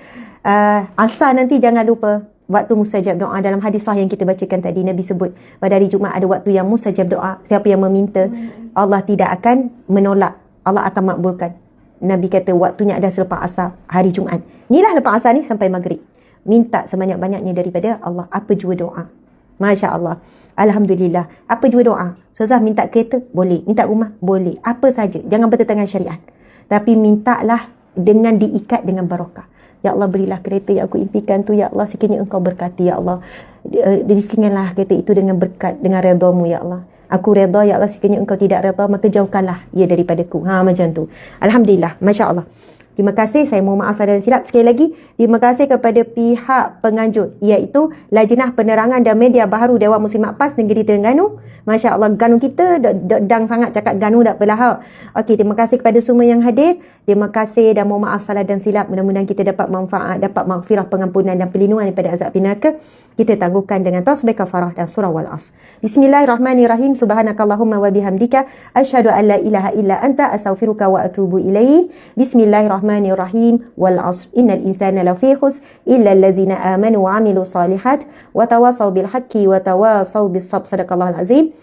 Asar nanti jangan lupa waktu mustajab doa. Dalam hadis sahih yang kita bacakan tadi, Nabi sebut pada hari Jumaat ada waktu yang mustajab doa. Siapa yang meminta, Allah tidak akan menolak, Allah akan makbulkan. Nabi kata waktunya ada selepas asar hari Jumaat. Inilah lepas asar ni sampai maghrib. Minta sebanyak-banyaknya daripada Allah. Apa jua doa. Masya Allah. Alhamdulillah. Apa jua doa. Ustazah minta kereta? Boleh. Minta rumah? Boleh. Apa saja. Jangan bertentangan syariat. Tapi mintalah dengan diikat dengan barakah. Ya Allah, berilah kereta yang aku impikan tu. Ya Allah, sekiranya engkau berkati. Ya Allah, diriskikanlah kereta itu dengan berkat, dengan redamu. Ya Allah, aku reda. Ya Allah, sekiranya engkau tidak reda, maka jauhkanlah ia daripadaku. Macam tu. Alhamdulillah. Masya Allah. Terima kasih, saya mohon maaf salah dan silap. Sekali lagi, terima kasih kepada pihak penganjur, iaitu Lajnah Penerangan dan Media Baharu Dewan Muslimat PAS Negeri Terengganu. Masya Allah, Ganu kita dang sangat cakap Ganu tak apalah. Okey, terima kasih kepada semua yang hadir. Terima kasih dan mohon maaf salah dan silap. Mudah-mudahan kita dapat manfaat, dapat maghfirah, pengampunan dan perlindungan daripada azab neraka. Kita tangguhkan dengan tasbih kafarah dan surah Wal-Asr. Bismillahirrahmanirrahim. Subhanakallahumma wa bihamdika asyhadu an la ilaha illa anta astaghfiruka wa atubu ilaih. Bismillahirrahmanirrahim. Wal-Asr. Innal insana lafi khusr illa allazina amanu wa amilu salihat wa tawasaw bil haqqi wa tawasaw bis sabr. Sadaqallahul azim.